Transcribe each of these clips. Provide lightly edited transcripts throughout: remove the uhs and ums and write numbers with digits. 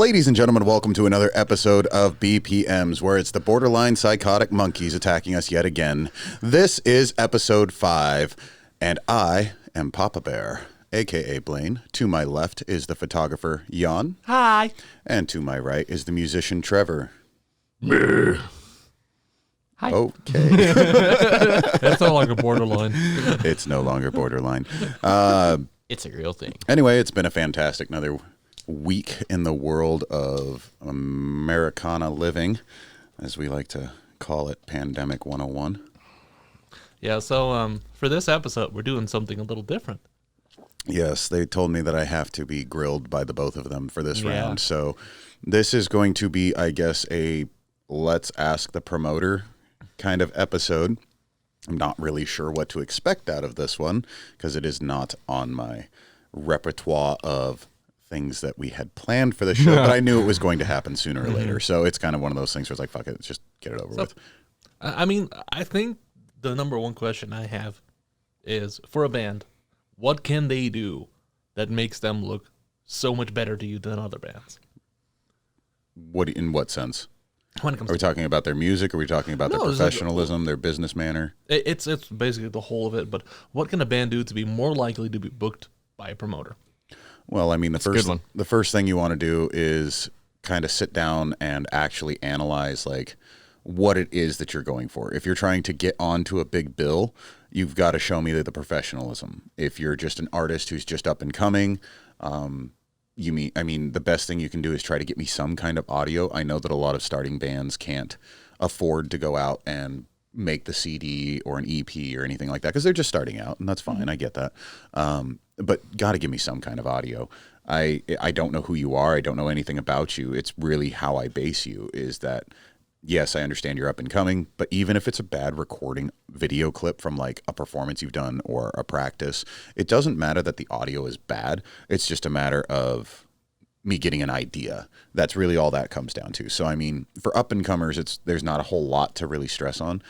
Ladies and gentlemen, welcome to another episode of BPMs, where it's the borderline psychotic monkeys attacking us yet again. This is episode 5, and I am Papa Bear, a.k.a. Blaine. To my left is the photographer, Jan. Hi. And to my right is the musician, Trevor. Hi. Okay. That's no longer borderline. It's no longer borderline. It's a real thing. Anyway, it's been a fantastic another week in the world of Americana living, as we like to call it, Pandemic 101. Yeah, so for this episode, we're doing something a little different. Yes, they told me that I have to be grilled by the both of them for this round. So this is going to be, I guess, a let's ask the promoter kind of episode. I'm not really sure what to expect out of this one because it is not on my repertoire of things that we had planned for the show, but I knew it was going to happen sooner or later. So it's kind of one of those things where it's like, fuck it, let's just get it over with. I mean, I think the number one question I have is, for a band, what can they do that makes them look so much better to you than other bands? In what sense? When it comes Are we talking about their music? Are we talking about their professionalism, their business manner? It's basically the whole of it, but what can a band do to be more likely to be booked by a promoter? Well, I mean, the first thing you want to do is kind of sit down and actually analyze like what it is that you're going for. If you're trying to get onto a big bill, you've got to show me the professionalism. If you're just an artist who's just up and coming, the best thing you can do is try to get me some kind of audio. I know that a lot of starting bands can't afford to go out and make the CD or an EP or anything like that because they're just starting out, and that's fine. I get that. But got to give me some kind of audio. I don't know who you are. I don't know anything about you. It's really how I base you is that, yes, I understand you're up and coming, but even if it's a bad recording video clip from like a performance you've done or a practice, it doesn't matter that the audio is bad. It's just a matter of me getting an idea. That's really all that comes down to. So, I mean, for up-and-comers, there's not a whole lot to really stress on.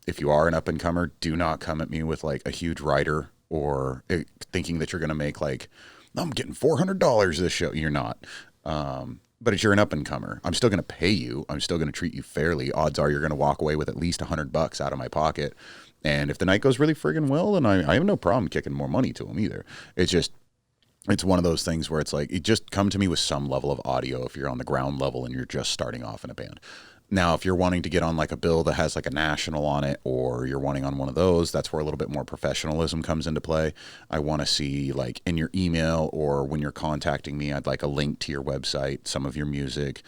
If you are an up-and-comer, do not come at me with like a huge writer or thinking that you're going to make like, I'm getting $400 this show. You're not. But if you're an up-and-comer, I'm still going to pay you. I'm still going to treat you fairly. Odds are you're going to walk away with at least $100 out of my pocket. And if the night goes really friggin' well, then I have no problem kicking more money to them either. It's one of those things where it's like, you just come to me with some level of audio if you're on the ground level and you're just starting off in a band. Now, if you're wanting to get on like a bill that has like a national on it, or you're wanting on one of those, that's where a little bit more professionalism comes into play. I want to see like in your email or when you're contacting me, I'd like a link to your website, some of your music,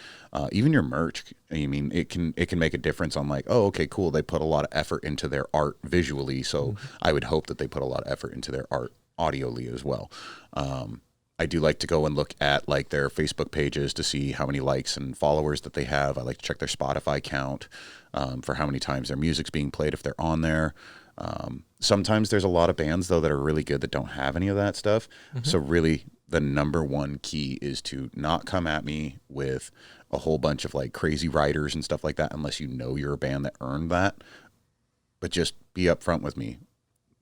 even your merch. I mean, it can make a difference on like, oh, okay, cool. They put a lot of effort into their art visually. So I would hope that they put a lot of effort into their art audioly as well. I do like to go and look at like their Facebook pages to see how many likes and followers that they have. I like to check their Spotify count for how many times their music's being played if they're on there. Sometimes there's a lot of bands though that are really good that don't have any of that stuff. So really the number one key is to not come at me with a whole bunch of like crazy writers and stuff like that unless you know you're a band that earned that. But just be upfront with me.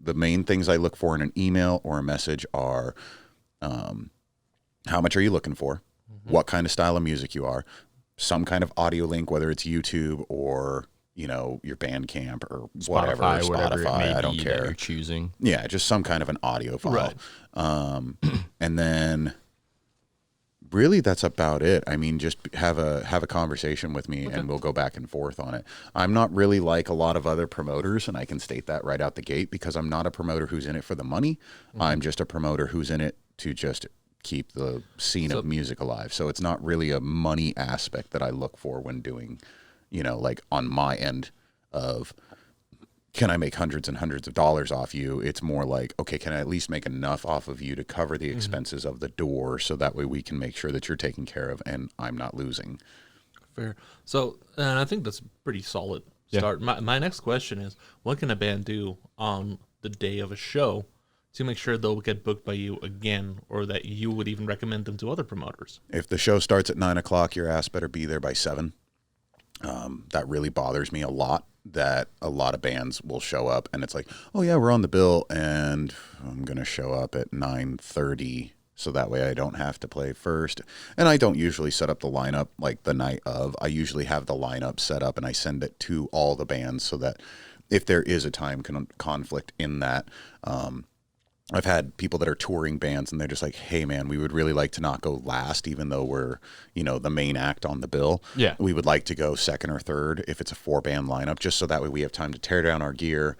The main things I look for in an email or a message are how much are you looking for? What kind of style of music you are? Some kind of audio link, whether it's YouTube or, you know, your Bandcamp or whatever, Spotify, I don't care. You're choosing. Yeah, just some kind of an audio file. Right. And then really that's about it. I mean, just have a conversation with me and we'll go back and forth on it. I'm not really like a lot of other promoters, and I can state that right out the gate because I'm not a promoter who's in it for the money. I'm just a promoter who's in it to just keep the scene of music alive. So it's not really a money aspect that I look for when doing, you know, like on my end of can I make hundreds and hundreds of dollars off you? It's more like, okay, can I at least make enough off of you to cover the expenses of the door so that way we can make sure that you're taken care of and I'm not losing. Fair. So, and I think that's a pretty solid start. My next question is, what can a band do on the day of a show to make sure they'll get booked by you again, or that you would even recommend them to other promoters? If the show starts at 9 o'clock, your ass better be there by 7. That really bothers me a lot, that a lot of bands will show up and it's like, oh yeah, we're on the bill and I'm going to show up at 9:30 So that way I don't have to play first. And I don't usually set up the lineup like the night of. I usually have the lineup set up and I send it to all the bands so that if there is a time conflict in that, I've had people that are touring bands and they're just like, hey man, we would really like to not go last, even though we're, the main act on the bill. Yeah. We would like to go second or third if it's a 4-band lineup, just so that way we have time to tear down our gear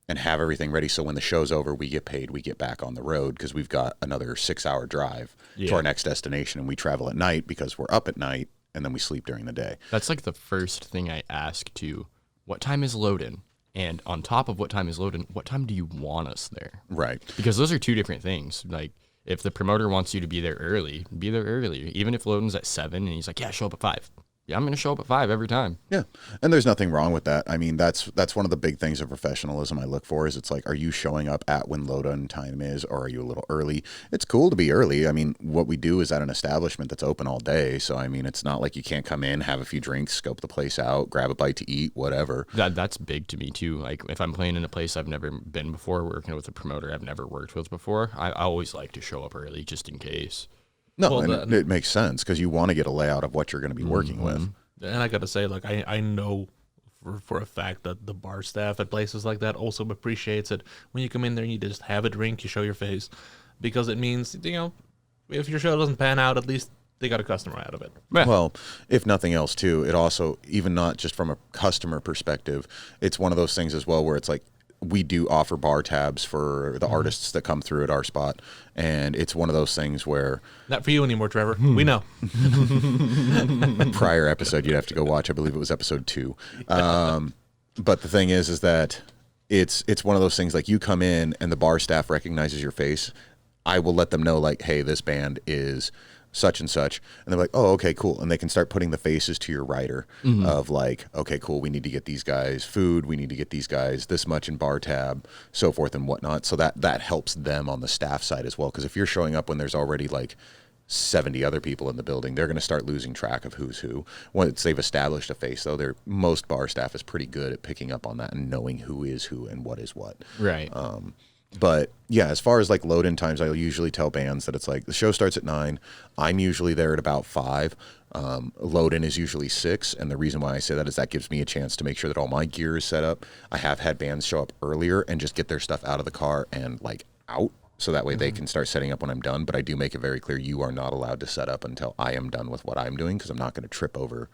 and have everything ready. So when the show's over, we get paid, we get back on the road because we've got another 6-hour drive to our next destination, and we travel at night because we're up at night and then we sleep during the day. That's like the first thing I ask too. What time is load-in? And on top of what time is load-in, what time do you want us there? Right. Because those are two different things. Like, if the promoter wants you to be there early, be there early. Even if load-in's at 7 and he's like, yeah, show up at 5. Yeah, I'm going to show up at 5 every time. Yeah. And there's nothing wrong with that. I mean, that's one of the big things of professionalism I look for is it's like, are you showing up at when load-in time is, or are you a little early? It's cool to be early. I mean, what we do is at an establishment that's open all day. So, I mean, it's not like you can't come in, have a few drinks, scope the place out, grab a bite to eat, whatever. That's big to me, too. Like, if I'm playing in a place I've never been before, working with a promoter I've never worked with before, I always like to show up early just in case. No, and it makes sense because you want to get a layout of what you're going to be working with. And I got to say, like, I know for a fact that the bar staff at places like that also appreciates it. When you come in there and you just have a drink, you show your face, because it means, if your show doesn't pan out, at least they got a customer out of it. Yeah. Well, if nothing else, too, it also, even not just from a customer perspective, it's one of those things as well where it's like, we do offer bar tabs for the artists that come through at our spot. And it's one of those things where... Not for you anymore, Trevor. We know. Prior episode, you'd have to go watch. I believe it was episode 2. But the thing is that it's one of those things like you come in and the bar staff recognizes your face. I will let them know like, hey, this band is... such and such, and they're like, oh, okay, cool, and they can start putting the faces to your rider of like, okay, cool, we need to get these guys food, we need to get these guys this much in bar tab, so forth and whatnot. So that helps them on the staff side as well, because if you're showing up when there's already like 70 other people in the building, they're going to start losing track of who's who. Once they've established a face, though, most bar staff is pretty good at picking up on that and knowing who is who and what is what. Right. But yeah, as far as like load-in times, I'll usually tell bands that it's like the show starts at 9. I'm usually there at about 5. Load-in is usually 6. And the reason why I say that is that gives me a chance to make sure that all my gear is set up. I have had bands show up earlier and just get their stuff out of the car and like out. So that way they can start setting up when I'm done. But I do make it very clear you are not allowed to set up until I am done with what I'm doing, because I'm not going to trip over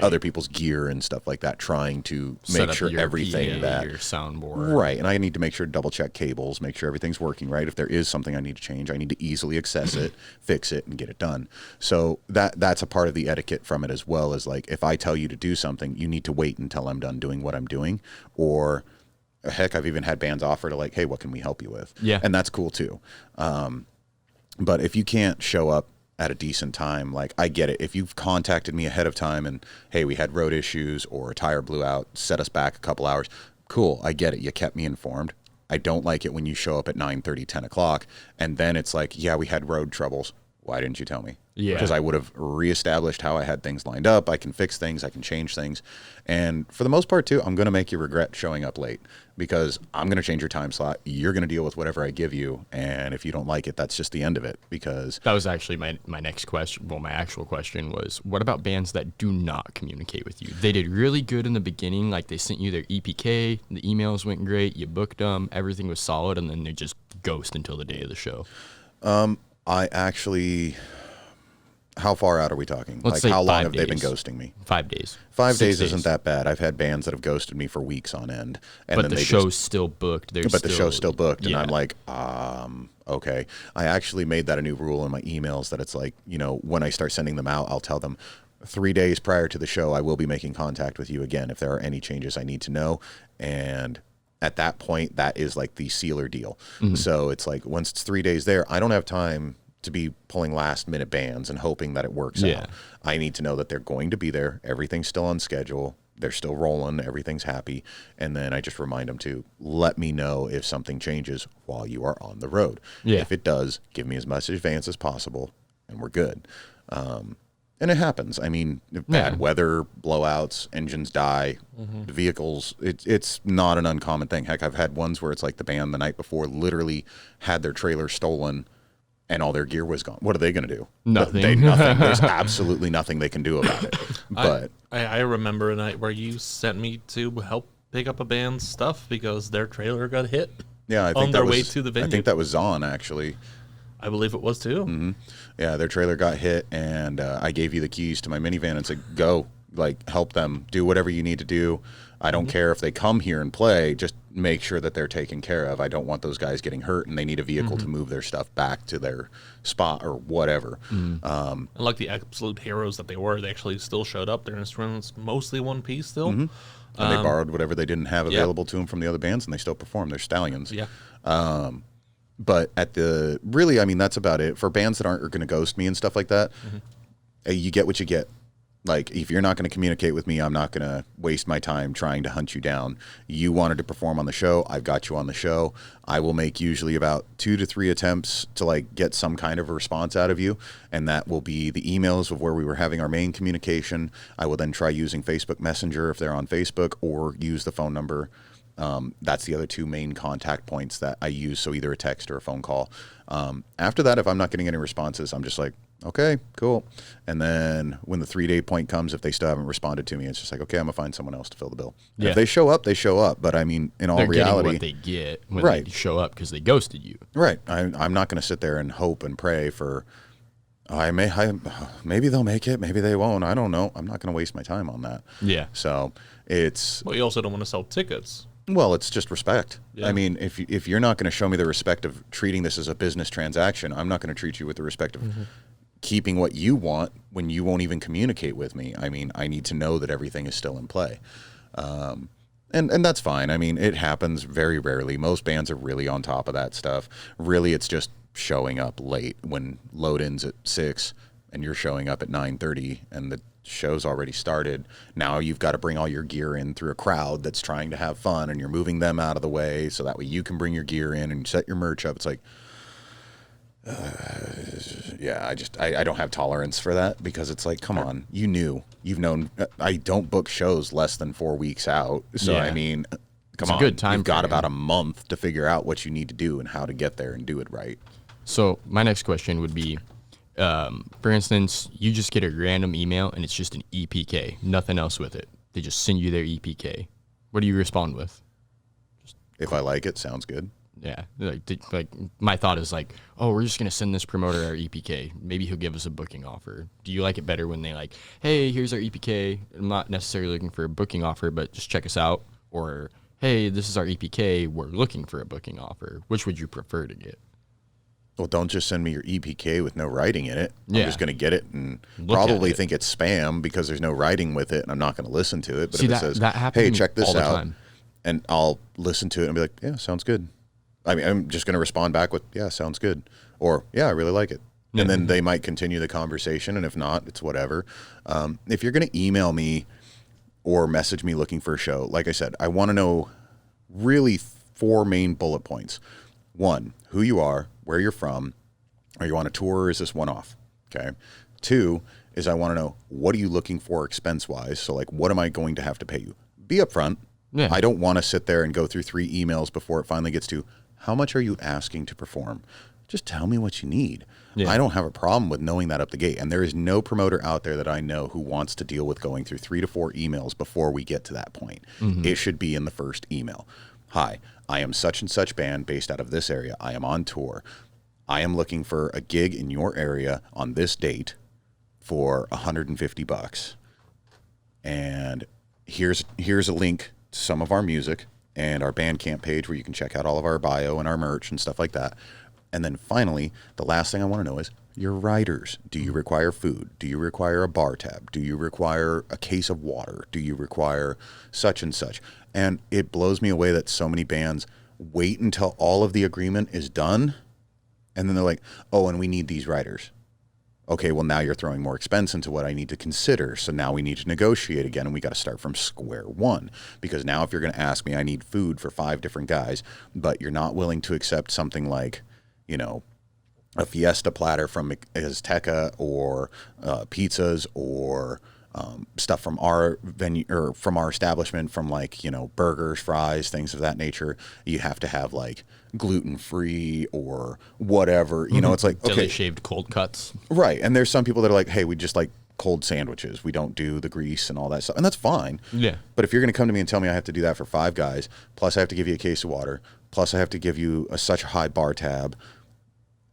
other people's gear and stuff like that, trying to make sure everything PA, your soundboard. Right. And I need to make sure to double check cables, make sure everything's working right. If there is something I need to change, I need to easily access it, fix it, and get it done. So that's a part of the etiquette from it as well, as like if I tell you to do something, you need to wait until I'm done doing what I'm doing. Or heck, I've even had bands offer to like, hey, what can we help you with? Yeah. And that's cool too. But if you can't show up at a decent time, like I get it. If you've contacted me ahead of time and, hey, we had road issues or a tire blew out, set us back a couple hours, cool, I get it. You kept me informed. I don't like it when you show up at 9:30, 10 o'clock, and then it's like, yeah, we had road troubles. Why didn't you tell me? Yeah. Because I would have reestablished how I had things lined up. I can fix things. I can change things. And for the most part, too, I'm going to make you regret showing up late, because I'm going to change your time slot. You're going to deal with whatever I give you. And if you don't like it, that's just the end of it. Because that was actually my next question. Well, my actual question was, what about bands that do not communicate with you? They did really good in the beginning. Like they sent you their EPK. The emails went great. You booked them. Everything was solid. And then they just ghost until the day of the show. I actually, how far out are we talking? Let's say how long 5 have they been days. ghosting me? 5 days. 5 6 days isn't that bad. I've had bands that have ghosted me for weeks on end. And But then the they show's still booked. the show's still booked. And Yeah. I'm like, okay. I actually made that a new rule in my emails that it's like, when I start sending them out, I'll tell them 3 days prior to the show, I will be making contact with you again if there are any changes I need to know. And at that point, that is like the sealer deal. So it's like, once it's 3 days there, I don't have time to be pulling last minute bands and hoping that it works out. I need to know that they're going to be there. Everything's still on schedule. They're still rolling. Everything's happy. And then I just remind them to let me know if something changes while you are on the road. Yeah. If it does, give me as much advance as possible and we're good. And it happens. I mean, bad weather, blowouts, engines die, the vehicles, it's not an uncommon thing. Heck, I've had ones where it's like the band the night before literally had their trailer stolen and all their gear was gone. What are they going to do? Nothing. Nothing. There's absolutely nothing they can do about it. But I remember a night where you sent me to help pick up a band's stuff because their trailer got hit. yeah, I think on that their was, way to the venue. I think that was Zahn, actually. I believe it was too. Mm-hmm. Yeah, their trailer got hit, and I gave you the keys to my minivan and said, go, like, help them, do whatever you need to do. I don't care if they come here and play, just make sure that they're taken care of. I don't want those guys getting hurt, and they need a vehicle to move their stuff back to their spot or whatever. And like the absolute heroes that they were, they actually still showed up. Their instruments mostly one piece still. And they borrowed whatever they didn't have available to them from the other bands, and they still performed. They're stallions. Yeah. But I mean, that's about it. For bands that aren't going to ghost me and stuff like that, you get what you get. Like, if you're not going to communicate with me, I'm not going to waste my time trying to hunt you down. You wanted to perform on the show. I've got you on the show. I will make usually about 2 to 3 attempts to, like, get some kind of a response out of you. And that will be the emails of where we were having our main communication. I will then try using Facebook Messenger if they're on Facebook, or use the phone number. That's the other 2 main contact points that I use. So either a text or a phone call. After that, if I'm not getting any responses, I'm just like, okay, cool. And then when the 3-day point comes, if they still haven't responded to me, it's just like, okay, I'm gonna find someone else to fill the bill. Yeah. If they show up, they show up. But I mean, in all They're reality, getting what they get when Right. they show up because they ghosted you. right? I'm not gonna sit there and hope and pray for. Maybe they'll make it, maybe they won't. I don't know. I'm not gonna waste my time on that. Yeah. So it's. But you also don't want to sell tickets. Well, it's just respect. Yeah. I mean, if you're not going to show me the respect of treating this as a business transaction, I'm not going to treat you with the respect of keeping what you want when you won't even communicate with me. I mean, I need to know that everything is still in play. And that's fine. I mean, it happens very rarely. Most bands are really on top of that stuff. Really, it's just showing up late when load-in's at 6 and you're showing up at 9:30 and the show's already started. Now you've got to bring all your gear in through a crowd that's trying to have fun, and you're moving them out of the way so that way you can bring your gear in and set your merch up. It's like, I don't have tolerance for that, because it's like, come on, you've known, I don't book shows less than 4 weeks out. So, Yeah. I mean, come It's a on, good time you've got frame. about a month to figure out what you need to do and how to get there and do it right. So my next question would be, for instance, you just get a random email and it's just an EPK, nothing else with it. They just send you their EPK. What do you respond with? If I like it, sounds good. Yeah, like my thought is like, oh, we're just gonna send this promoter our EPK. Maybe he'll give us a booking offer. Do you like it better when they like, hey, here's our EPK. I'm not necessarily looking for a booking offer, but just check us out. Or, hey, this is our EPK. We're looking for a booking offer. Which would you prefer to get? Well, don't just send me your EPK with no writing in it. Yeah. I'm just going to get it and Look at probably it. think it's spam because there's no writing with it, and I'm not going to listen to it. But See, if it that- says, that happens hey, to me check this all the out, time. and I'll listen to it and be like, yeah, sounds good. I mean, I'm just going to respond back with, yeah, sounds good. Or, yeah, I really like it. And then they might continue the conversation, and if not, it's whatever. If you're going to email me or message me looking for a show, like I said, I want to know really 4 main bullet points. 1, who you are, where you're from. Are you on a tour, or is this one-off? Okay. 2 is I want to know, what are you looking for expense-wise? So, like, what am I going to have to pay you? Be upfront. Yeah. I don't want to sit there and go through 3 emails before it finally gets to, how much are you asking to perform? Just tell me what you need. Yeah. I don't have a problem with knowing that up the gate. And there is no promoter out there that I know who wants to deal with going through 3 to 4 emails before we get to that point. It should be in the first email. Hi, I am such and such band based out of this area. I am on tour. I am looking for a gig in your area on this date for $150. And here's a link to some of our music and our Bandcamp page where you can check out all of our bio and our merch and stuff like that. And then finally, the last thing I want to know is your riders. Do you require food? Do you require a bar tab? Do you require a case of water? Do you require such and such? And it blows me away that so many bands wait until all of the agreement is done, and then they're like, oh, and we need these riders. Okay, well, now you're throwing more expense into what I need to consider. So now we need to negotiate again, and we got to start from square one. Because now if you're going to ask me, I need food for 5 different guys, but you're not willing to accept something like, you know, a fiesta platter from Azteca or pizzas or stuff from our venue or from our establishment, from like, you know, burgers, fries, things of that nature. You have to have like gluten-free or whatever, you know, it's like, okay, Deli shaved cold cuts. right. And there's some people that are like, hey, we just like cold sandwiches. We don't do the grease and all that stuff. And that's fine. Yeah. But if you're going to come to me and tell me I have to do that for 5 guys, plus I have to give you a case of water, plus I have to give you such a high bar tab,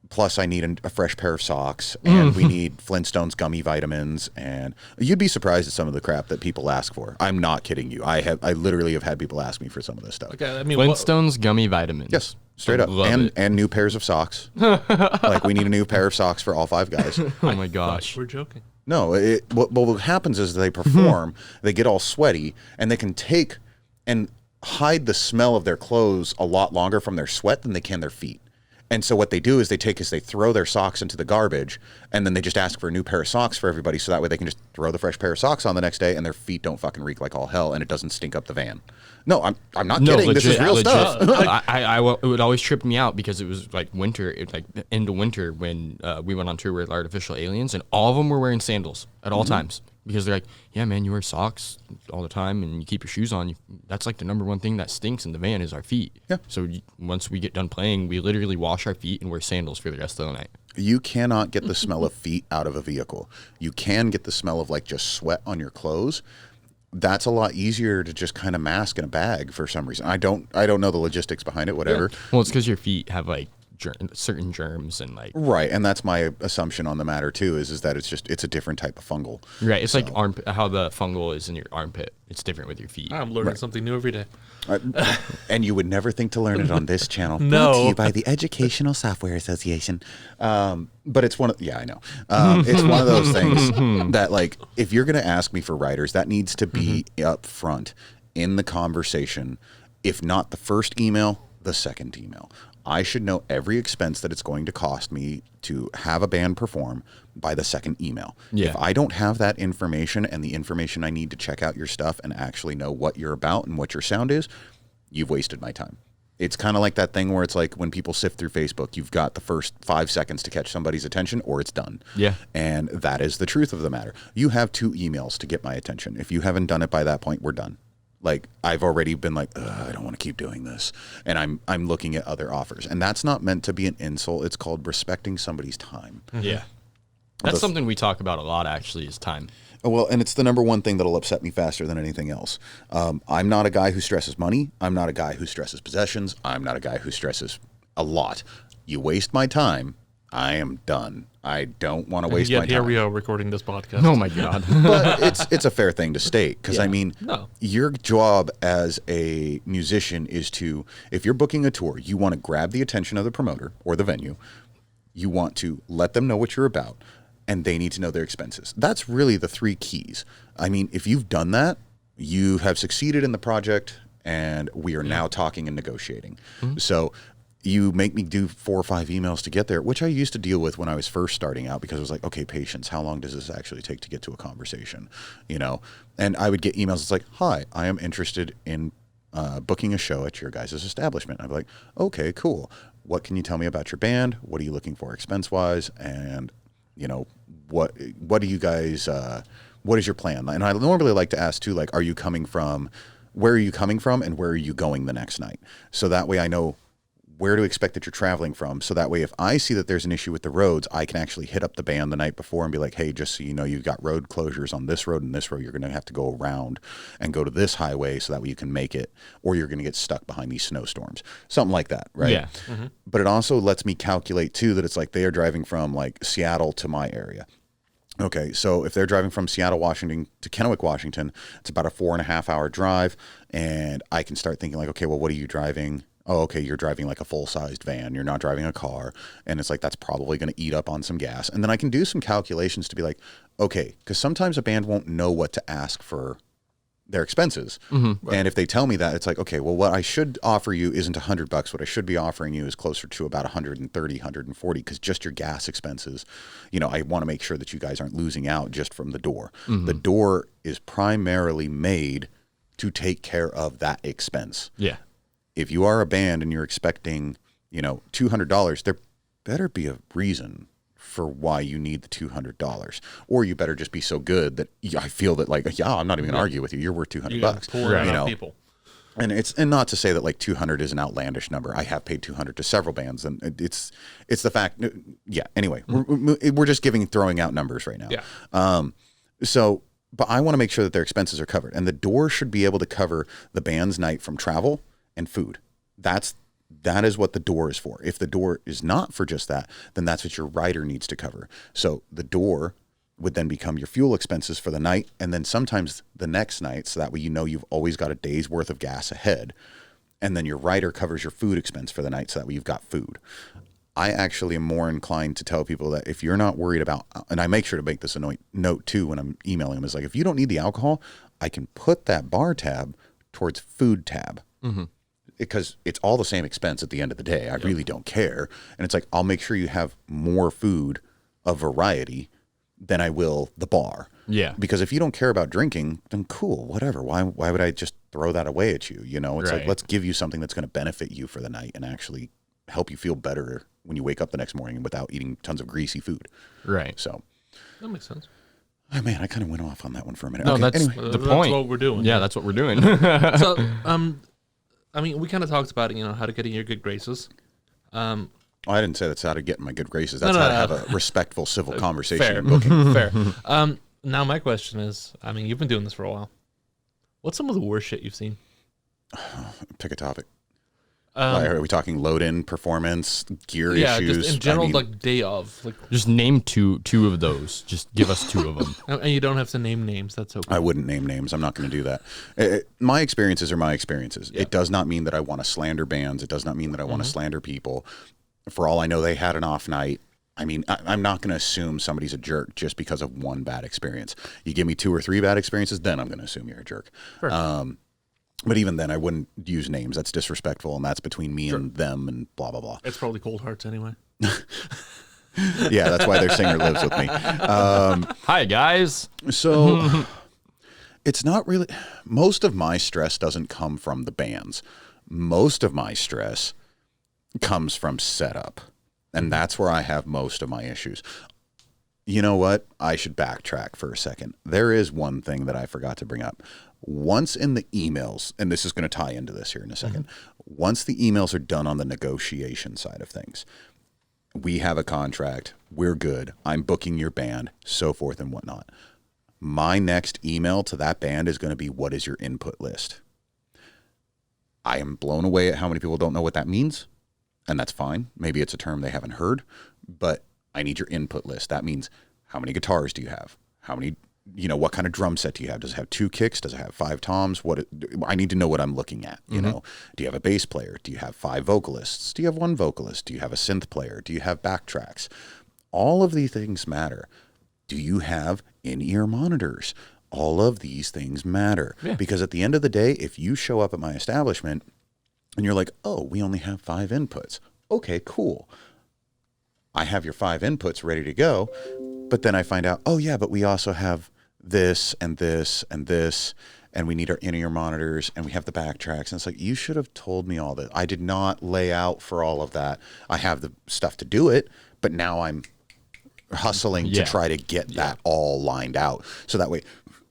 plus I need a fresh pair of socks, and we need Flintstones gummy vitamins, and you'd be surprised at some of the crap that people ask for. I'm not kidding you. I literally have had people ask me for some of this stuff. Okay, I mean, Flintstones gummy vitamins. Yes, straight up. Love it. And new pairs of socks. Like, we need a new pair of socks for all 5 guys. Oh my gosh. we're joking. No, what happens is they perform, they get all sweaty, and they can take and hide the smell of their clothes a lot longer from their sweat than they can their feet. And so what they do is they throw their socks into the garbage, and then they just ask for a new pair of socks for everybody, so that way they can just throw the fresh pair of socks on the next day, and their feet don't fucking reek like all hell, and it doesn't stink up the van. No, I'm not kidding. This is real stuff. It would always trip me out because it was like winter, like end of winter when we went on tour with Artificial Aliens, and all of them were wearing sandals at all times because they're like, yeah, man, you wear socks all the time and you keep your shoes on. That's like the number one thing that stinks in the van is our feet. Yeah. So once we get done playing, we literally wash our feet and wear sandals for the rest of the night. You cannot get the smell of feet out of a vehicle. You can get the smell of like just sweat on your clothes. That's a lot easier to just kind of mask in a bag for some reason. I don't know the logistics behind it, whatever. Yeah. Well, it's because your feet have like certain germs and like. Right, and that's my assumption on the matter too. Is that it's a different type of fungal. Right, it's like how the fungal is in your armpit. It's different with your feet. I'm learning something new every day. And you would never think to learn it on this channel. No. Brought to you by the Educational Software Association. But it's I know. It's one of those things that, like, if you're going to ask me for writers, that needs to be up front in the conversation. If not the first email, the second email. I should know every expense that it's going to cost me to have a band perform by the second email. Yeah. If I don't have that information and the information I need to check out your stuff and actually know what you're about and what your sound is, you've wasted my time. It's kind of like that thing where it's like when people sift through Facebook, you've got the first 5 seconds to catch somebody's attention or it's done. Yeah. And that is the truth of the matter. You have 2 emails to get my attention. If you haven't done it by that point, we're done. Like, I've already been like, I don't want to keep doing this. And I'm looking at other offers. And that's not meant to be an insult. It's called respecting somebody's time. Yeah. That's something we talk about a lot, actually, is time. Well, and it's the number one thing that'll upset me faster than anything else. I'm not a guy who stresses money. I'm not a guy who stresses possessions. I'm not a guy who stresses a lot. You waste my time, I am done. I don't want to waste my time. Here we are recording this podcast. Oh my God. But it's a fair thing to state because, I mean, your job as a musician is to, if you're booking a tour, you want to grab the attention of the promoter or the venue. You want to let them know what you're about, and they need to know their expenses. That's really the 3 keys. I mean, if you've done that, you have succeeded in the project, and we are now talking and negotiating. So you make me do 4 or 5 emails to get there, which I used to deal with when I was first starting out because it was like, okay, patience, how long does this actually take to get to a conversation? You know, and I would get emails. It's like, hi, I am interested in booking a show at your guys' establishment. I'd be like, okay, cool. What can you tell me about your band? What are you looking for expense-wise? And, you know, what do you guys, what is your plan? And I normally like to ask too, like, where are you coming from and where are you going the next night? So that way I know where to expect that you're traveling from. So that way, if I see that there's an issue with the roads, I can actually hit up the band the night before and be like, hey, just so you know, you've got road closures on this road and this road. You're going to have to go around and go to this highway so that way you can make it, or you're going to get stuck behind these snowstorms. Something like that, right? Yeah. But it also lets me calculate too that it's like they are driving from like Seattle to my area. Okay, so if they're driving from Seattle, Washington to Kennewick, Washington, it's about a 4.5 hour drive. And I can start thinking like, okay, well, what are you driving? Oh, okay, you're driving like a full-sized van. You're not driving a car. And it's like, that's probably going to eat up on some gas. And then I can do some calculations to be like, okay, because sometimes a band won't know what to ask for their expenses. Right. And if they tell me that, it's like, okay, well, what I should offer you isn't $100. What I should be offering you is closer to about 130, 140, because just your gas expenses, you know, I want to make sure that you guys aren't losing out just from the door. The door is primarily made to take care of that expense. Yeah. If you are a band and you're expecting, you know, $200, there better be a reason for why you need the $200, or you better just be so good that I feel that like, yeah, I'm not even gonna argue with you. You're worth $200. Right. You know, people. And not to say that like 200 is an outlandish number. I have paid 200 to several bands, and it's the fact. Yeah. Anyway, we're just throwing out numbers right now. Yeah. But I want to make sure that their expenses are covered, and the door should be able to cover the band's night from travel and food. That is what the door is for. If the door is not for just that, then that's what your rider needs to cover. So the door would then become your fuel expenses for the night, and then sometimes the next night, so that way you know you've always got a day's worth of gas ahead. And then your rider covers your food expense for the night, so that way you've got food. I actually am more inclined to tell people that if you're not worried about, and I make sure to make this a note too when I'm emailing them, is like, if you don't need the alcohol, I can put that bar tab towards food tab. Because it's all the same expense at the end of the day. I really don't care. And it's like, I'll make sure you have more food of variety than I will the bar. Yeah. Because if you don't care about drinking, then cool, whatever. Why would I just throw that away at you? You know, it's like, let's give you something that's going to benefit you for the night and actually help you feel better when you wake up the next morning without eating tons of greasy food. Right. So That makes sense. Oh man, I kind of went off on that one for a minute. No, okay, that's anyway. the point. That's what we're doing. Yeah, that's what we're doing. So, I mean, we kind of talked about, how to get in your good graces. I didn't say that's how to get in my good graces. That's how to have a respectful civil conversation Fair. in booking. Fair. Now my question is, I mean, you've been doing this for a while. What's some of the worst shit you've seen? Pick a topic. Are we talking load-in performance, gear issues? Yeah, just in general, like day of. Like, just name two of those. Just give us two of them. and you don't have to name names. That's okay. I wouldn't name names. I'm not going to do that. My experiences are my experiences. Yeah. It does not mean that I want to slander bands. It does not mean that I want to slander people. For all I know, they had an off night. I mean, I'm not going to assume somebody's a jerk just because of one bad experience. You give me 2 or 3 bad experiences, then I'm going to assume you're a jerk. Sure. But even then, I wouldn't use names. That's disrespectful, and that's between me and them and blah, blah, blah. It's probably Cold Hearts anyway. Yeah, that's why their singer lives with me. Hi, guys. So it's not really... Most of my stress doesn't come from the bands. Most of my stress comes from setup. And that's where I have most of my issues. You know what? I should backtrack for a second. There is one thing that I forgot to bring up. Once in the emails, and this is going to tie into this here in a second, once the emails are done on the negotiation side of things, we have a contract, we're good, I'm booking your band, so forth and whatnot. My next email to that band is going to be, what is your input list? I am blown away at how many people don't know what that means, and that's fine. Maybe it's a term they haven't heard, but I need your input list. That means, how many guitars do you have? How many... what kind of drum set do you have? Does it have 2 kicks? Does it have 5 toms? I need to know what I'm looking at. You know, do you have a bass player? Do you have 5 vocalists? Do you have 1 vocalist? Do you have a synth player? Do you have backtracks? All of these things matter. Do you have in-ear monitors? All of these things matter. Yeah. Because at the end of the day, if you show up at my establishment and you're like, oh, we only have 5 inputs. Okay, cool. I have your 5 inputs ready to go. But then I find out, oh yeah, but we also have this and this and this, and we need our in-ear monitors, and we have the backtracks. And it's like, you should have told me all that. I did not lay out for all of that. I have the stuff to do it, but now I'm hustling to try to get that all lined out. So that way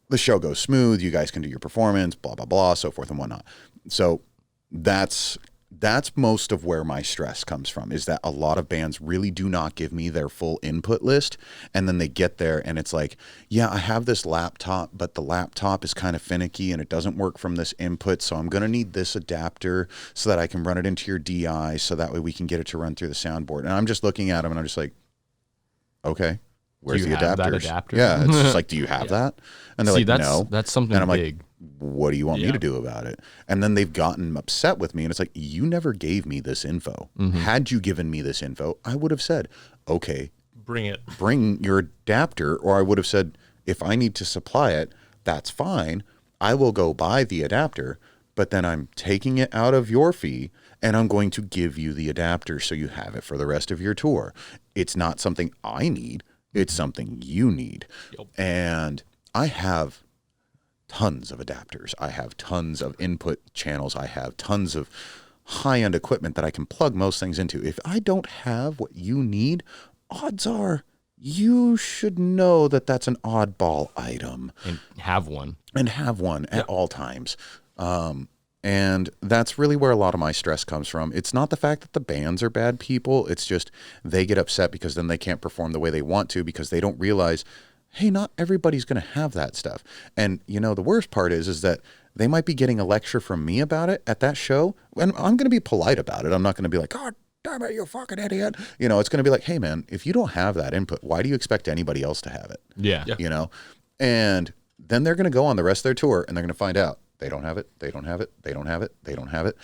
the show goes smooth, you guys can do your performance, blah, blah, blah, so forth and whatnot. So that's most of where my stress comes from, is that a lot of bands really do not give me their full input list. And then they get there and it's like, yeah, I have this laptop, but the laptop is kind of finicky and it doesn't work from this input. So I'm going to need this adapter so that I can run it into your DI. So that way we can get it to run through the soundboard. And I'm just looking at them and I'm just like, okay, where's the adapters? Yeah. It's just like, do you have that? And they're no. That's something and I'm big. Like, what do you want me to do about it? And then they've gotten upset with me and it's like, you never gave me this info. Had you given me this info, I would have said, okay, bring your adapter. Or I would have said, if I need to supply it, that's fine. I will go buy the adapter, but then I'm taking it out of your fee and I'm going to give you the adapter so you have it for the rest of your tour. It's not something I need. It's something you need. Yep. And I have tons of adapters. I have tons of input channels. I have tons of high-end equipment that I can plug most things into. If I don't have what you need, odds are you should know that that's an oddball item And have one. At all times. And that's really where a lot of my stress comes from. It's not the fact that the bands are bad people. It's just they get upset because then they can't perform the way they want to because they don't realize, hey, not everybody's going to have that stuff. And, the worst part is that they might be getting a lecture from me about it at that show. And I'm going to be polite about it. I'm not going to be like, God damn it, you fucking idiot. It's going to be like, hey, man, if you don't have that input, why do you expect anybody else to have it? Yeah. And then they're going to go on the rest of their tour and they're going to find out. They don't have it. They don't have it. They don't have it. They don't have it.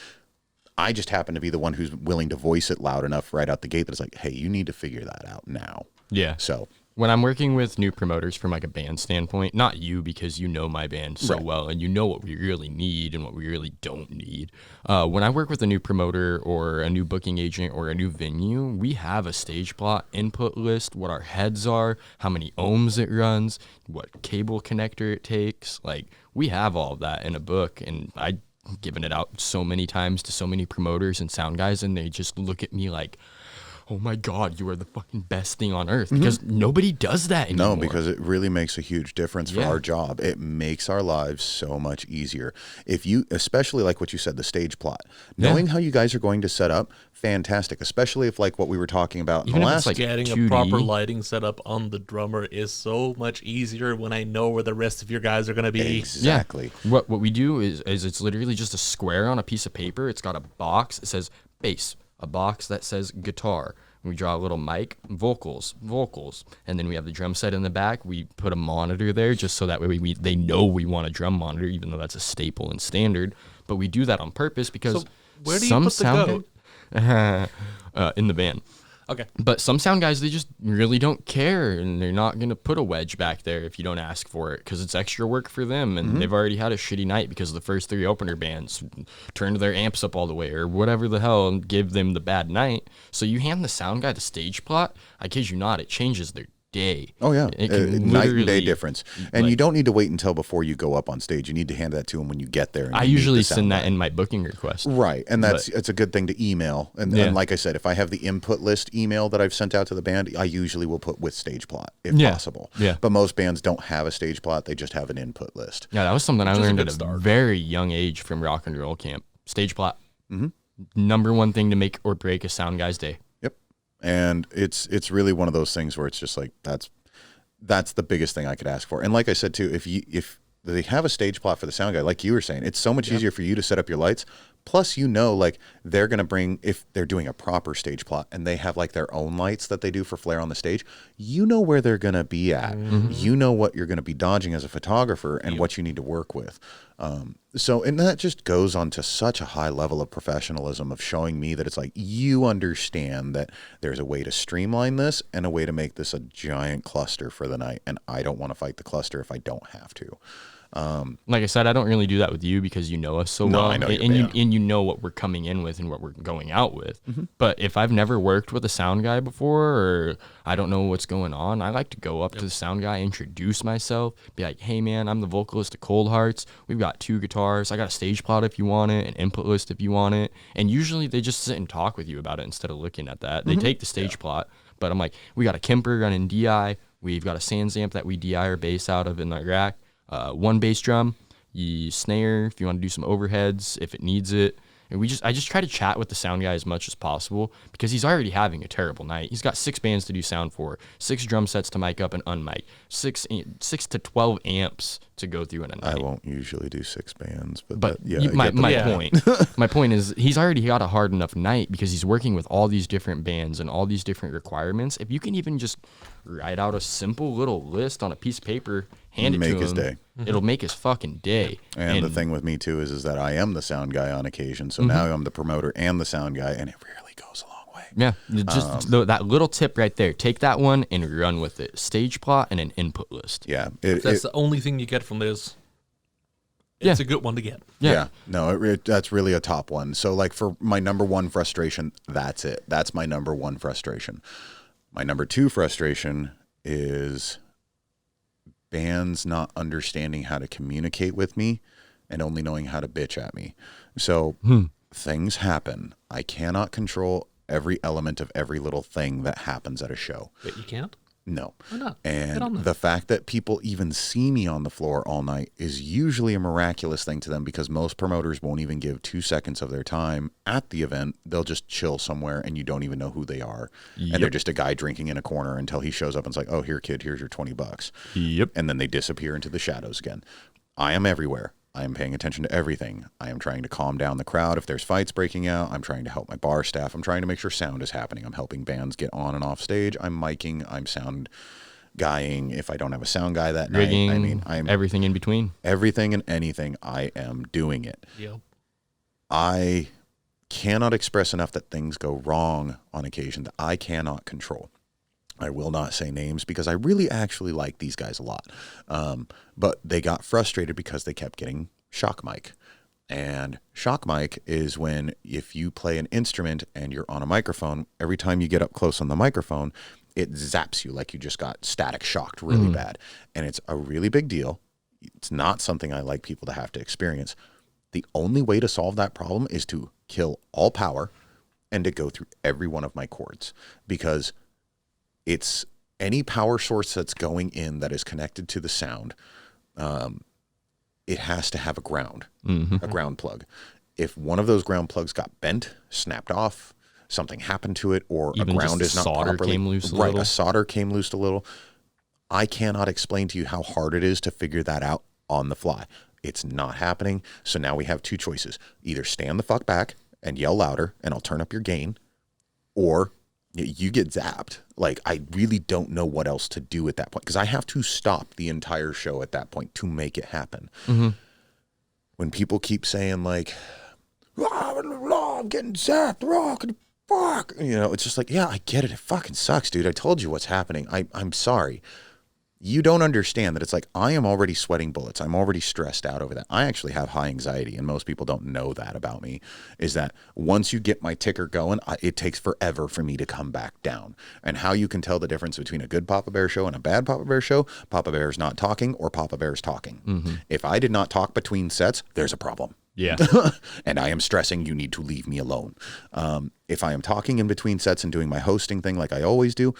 I just happen to be the one who's willing to voice it loud enough right out the gate that it's like, hey, you need to figure that out now. Yeah. So when I'm working with new promoters from like a band standpoint, not you because you know my band so well and you know what we really need and what we really don't need. When I work with a new promoter or a new booking agent or a new venue, we have a stage plot input list, what our heads are, how many ohms it runs, what cable connector it takes. Like we have all of that in a book, and I've given it out so many times to so many promoters and sound guys, and they just look at me like, oh my God, you are the fucking best thing on earth, because nobody does that anymore. No, because it really makes a huge difference for our job. It makes our lives so much easier. If you, especially like what you said, the stage plot, knowing how you guys are going to set up, fantastic. Especially if like what we were talking about in the last. Like getting 2D. a proper lighting setup on the drummer is so much easier when I know where the rest of your guys are going to be. Exactly. Yeah. What we do is it's literally just a square on a piece of paper. It's got a box. It says bass. A box that says guitar. We draw a little mic, vocals, and then we have the drum set in the back. We put a monitor there just so that way they know we want a drum monitor, even though that's a staple and standard. But we do that on purpose because So where do you put the goat? In the van. Okay. But some sound guys, they just really don't care, and they're not going to put a wedge back there if you don't ask for it because it's extra work for them, and they've already had a shitty night because the first 3 opener bands turned their amps up all the way or whatever the hell and give them the bad night. So you hand the sound guy the stage plot, I kid you not, it changes their day. Oh, yeah. It can Night and day literally- difference. And you don't need to wait until before you go up on stage. You need to hand that to them when you get there. And I you meet usually the sound send that guy. in my booking request. Right, and it's a good thing to email. And like I said, if I have the input list email that I've sent out to the band, I usually will put with stage plot if possible. Yeah. But most bands don't have a stage plot; they just have an input list. Yeah, that was something I is a learned good at a start. very young age from rock and roll camp. Stage plot. Number one thing to make or break a sound guy's day. Yep, and it's really one of those things where it's just like that's the biggest thing I could ask for. And like I said too, if they have a stage plot for the sound guy, like you were saying, it's so much easier for you to set up your lights. Plus, like they're going to bring, if they're doing a proper stage plot and they have like their own lights that they do for flare on the stage, you know where they're going to be at. You know what you're going to be dodging as a photographer and what you need to work with. And that just goes on to such a high level of professionalism of showing me that it's like, you understand that there's a way to streamline this and a way to make this a giant cluster for the night. And I don't want to fight the cluster if I don't have to. Like I said, I don't really do that with you because you know us so No, well, I know your and band. you know what we're coming in with and what we're going out with. But if I've never worked with a sound guy before, or I don't know what's going on, I like to go up to the sound guy, introduce myself, be like, "Hey, man, I'm the vocalist of Cold Hearts. We've got 2 guitars. I got a stage plot if you want it, an input list if you want it." And usually they just sit and talk with you about it instead of looking at that. They take the stage plot, but I'm like, "We got a Kemper running DI. We've got a Sans amp that we DI our bass out of in the rack. 1 bass drum." Snare if you want to do some overheads if it needs it, and I just try to chat with the sound guy as much as possible because he's already having a terrible night. He's got 6 bands to do sound for, 6 drum sets to mic up and unmic, 6 to 12 amps to go through in a night. I won't usually do 6 bands, but My point is he's already got a hard enough night because he's working with all these different bands and all these different requirements. If you can even just write out a simple little list on a piece of paper, hand it to him, Make his day. It'll make his fucking day. And the thing with me too is that I am the sound guy on occasion. So now I'm the promoter and the sound guy, and it really goes a long way. Yeah, just that little tip right there. Take that one and run with it. Stage plot and an input list. Yeah. That's the only thing you get from this. It's a good one to get. Yeah. No, that's really a top one. So like for my number 1 frustration, that's it. That's my number 1 frustration. My number 2 frustration is bands not understanding how to communicate with me and only knowing how to bitch at me. So things happen. I cannot control every element of every little thing that happens at a show. But you can't? No. Why not? And the fact that people even see me on the floor all night is usually a miraculous thing to them, because most promoters won't even give 2 seconds of their time at the event. They'll just chill somewhere and you don't even know who they are. Yep. And they're just a guy drinking in a corner until he shows up and it's like, oh, here, kid, here's your $20. Yep. And then they disappear into the shadows again. I am everywhere. I am paying attention to everything. I am trying to calm down the crowd if there's fights breaking out. I'm trying to help my bar staff. I'm trying to make sure sound is happening. I'm helping bands get on and off stage. I'm miking. I'm sound guying if I don't have a sound guy that Rigging, night. I mean, I'm everything in between. Everything and anything, I am doing it. Yep. I cannot express enough that things go wrong on occasion that I cannot control. I will not say names because I really actually like these guys a lot. But they got frustrated because they kept getting shock mic. And shock mic is when if you play an instrument and you're on a microphone, every time you get up close on the microphone, it zaps you like you just got static shocked really bad. And it's a really big deal. It's not something I like people to have to experience. The only way to solve that problem is to kill all power and to go through every one of my cords, because it's any power source that's going in that is connected to the sound. It has to have a ground plug. If one of those ground plugs got bent, snapped off, something happened to it, or Even a ground just is not solder properly came loose a right, little. a solder came loose a little. I cannot explain to you how hard it is to figure that out on the fly. It's not happening. So now we have two choices: either stand the fuck back and yell louder, and I'll turn up your gain, or you get zapped. Like, I really don't know what else to do at that point, because I have to stop the entire show at that point to make it happen. When people keep saying like, I'm getting zapped, rock, fuck, you know, it's just like, yeah, I get it. It fucking sucks, dude. I told you what's happening. I'm sorry. You don't understand that it's like, I am already sweating bullets. I'm already stressed out over that. I actually have high anxiety, and most people don't know that about me, is that once you get my ticker going, it takes forever for me to come back down. And how you can tell the difference between a good Papa Bear show and a bad Papa Bear show: Papa Bear's not talking or Papa Bear's talking. If I did not talk between sets, there's a problem. Yeah. And I am stressing, you need to leave me alone. If I am talking in between sets and doing my hosting thing like I always do,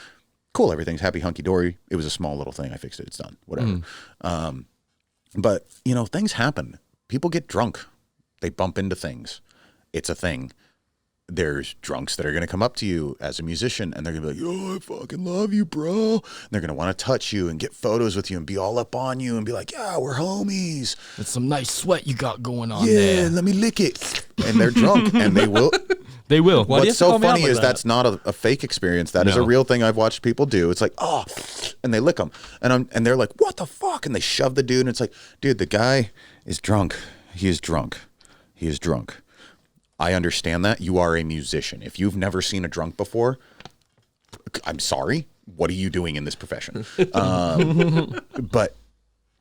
cool, everything's happy, hunky-dory. It was a small little thing. I fixed it. It's done. Whatever. But, you know, things happen. People get drunk. They bump into things. It's a thing. There's drunks that are going to come up to you as a musician, and they're going to be like, oh, I fucking love you, bro. And they're going to want to touch you and get photos with you and be all up on you and be like, yeah, we're homies. That's some nice sweat you got going on Yeah, there. let me lick it. And they're drunk, and they will... They will. Why do you have What's to call so me out funny like is that? that's not a fake experience. That is a No. real thing I've watched people do. It's like, oh, and they lick them, and they're like, what the fuck? And they shove the dude, and it's like, dude, the guy is drunk. He is drunk. He is drunk. I understand that. You are a musician. If you've never seen a drunk before, I'm sorry. What are you doing in this profession? But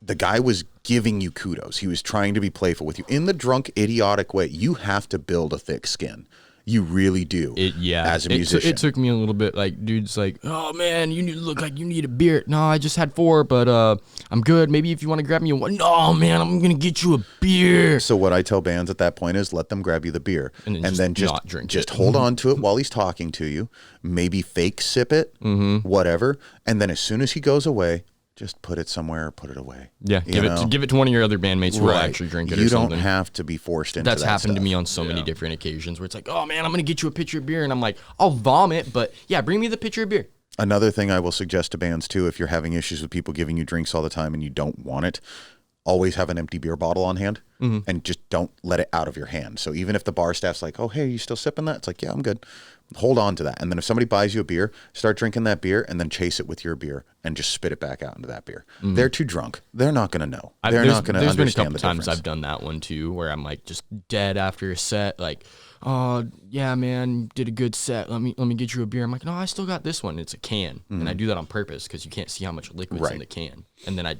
the guy was giving you kudos. He was trying to be playful with you in the drunk, idiotic way. You have to build a thick skin. You really do. As a musician. It took me a little bit. Like, dude's like, oh man, you need to look like you need a beer. No, I just had 4, but I'm good. Maybe if you want to grab me one. No, man, I'm gonna get you a beer. So what I tell bands at that point is let them grab you the beer, And then just not drink just it. hold on to it while he's talking to you. Maybe fake sip it, whatever. And then as soon as he goes away, just put it somewhere, put it away. Yeah, You know? give it to one of your other bandmates who will actually drink it. You or don't something. have to be forced into That's that happened to stuff. me on so many different occasions where it's like, oh man, I'm gonna get you a pitcher of beer, and I'm like, I'll vomit, but yeah, bring me the pitcher of beer. Another thing I will suggest to bands too, if you're having issues with people giving you drinks all the time and you don't want it, always have an empty beer bottle on hand and just don't let it out of your hand. So even if the bar staff's like, oh, hey, are you still sipping that? It's like, yeah, I'm good. Hold on to that. And then if somebody buys you a beer, start drinking that beer and then chase it with your beer and just spit it back out into that beer. They're too drunk. They're not going to know. They're not going to understand the There's been a couple difference. times I've done that one too, where I'm like just dead after a set, like, oh yeah, man, did a good set. Let me get you a beer. I'm like, no, I still got this one. It's a can, and I do that on purpose because you can't see how much liquid's in Right. the can. And then I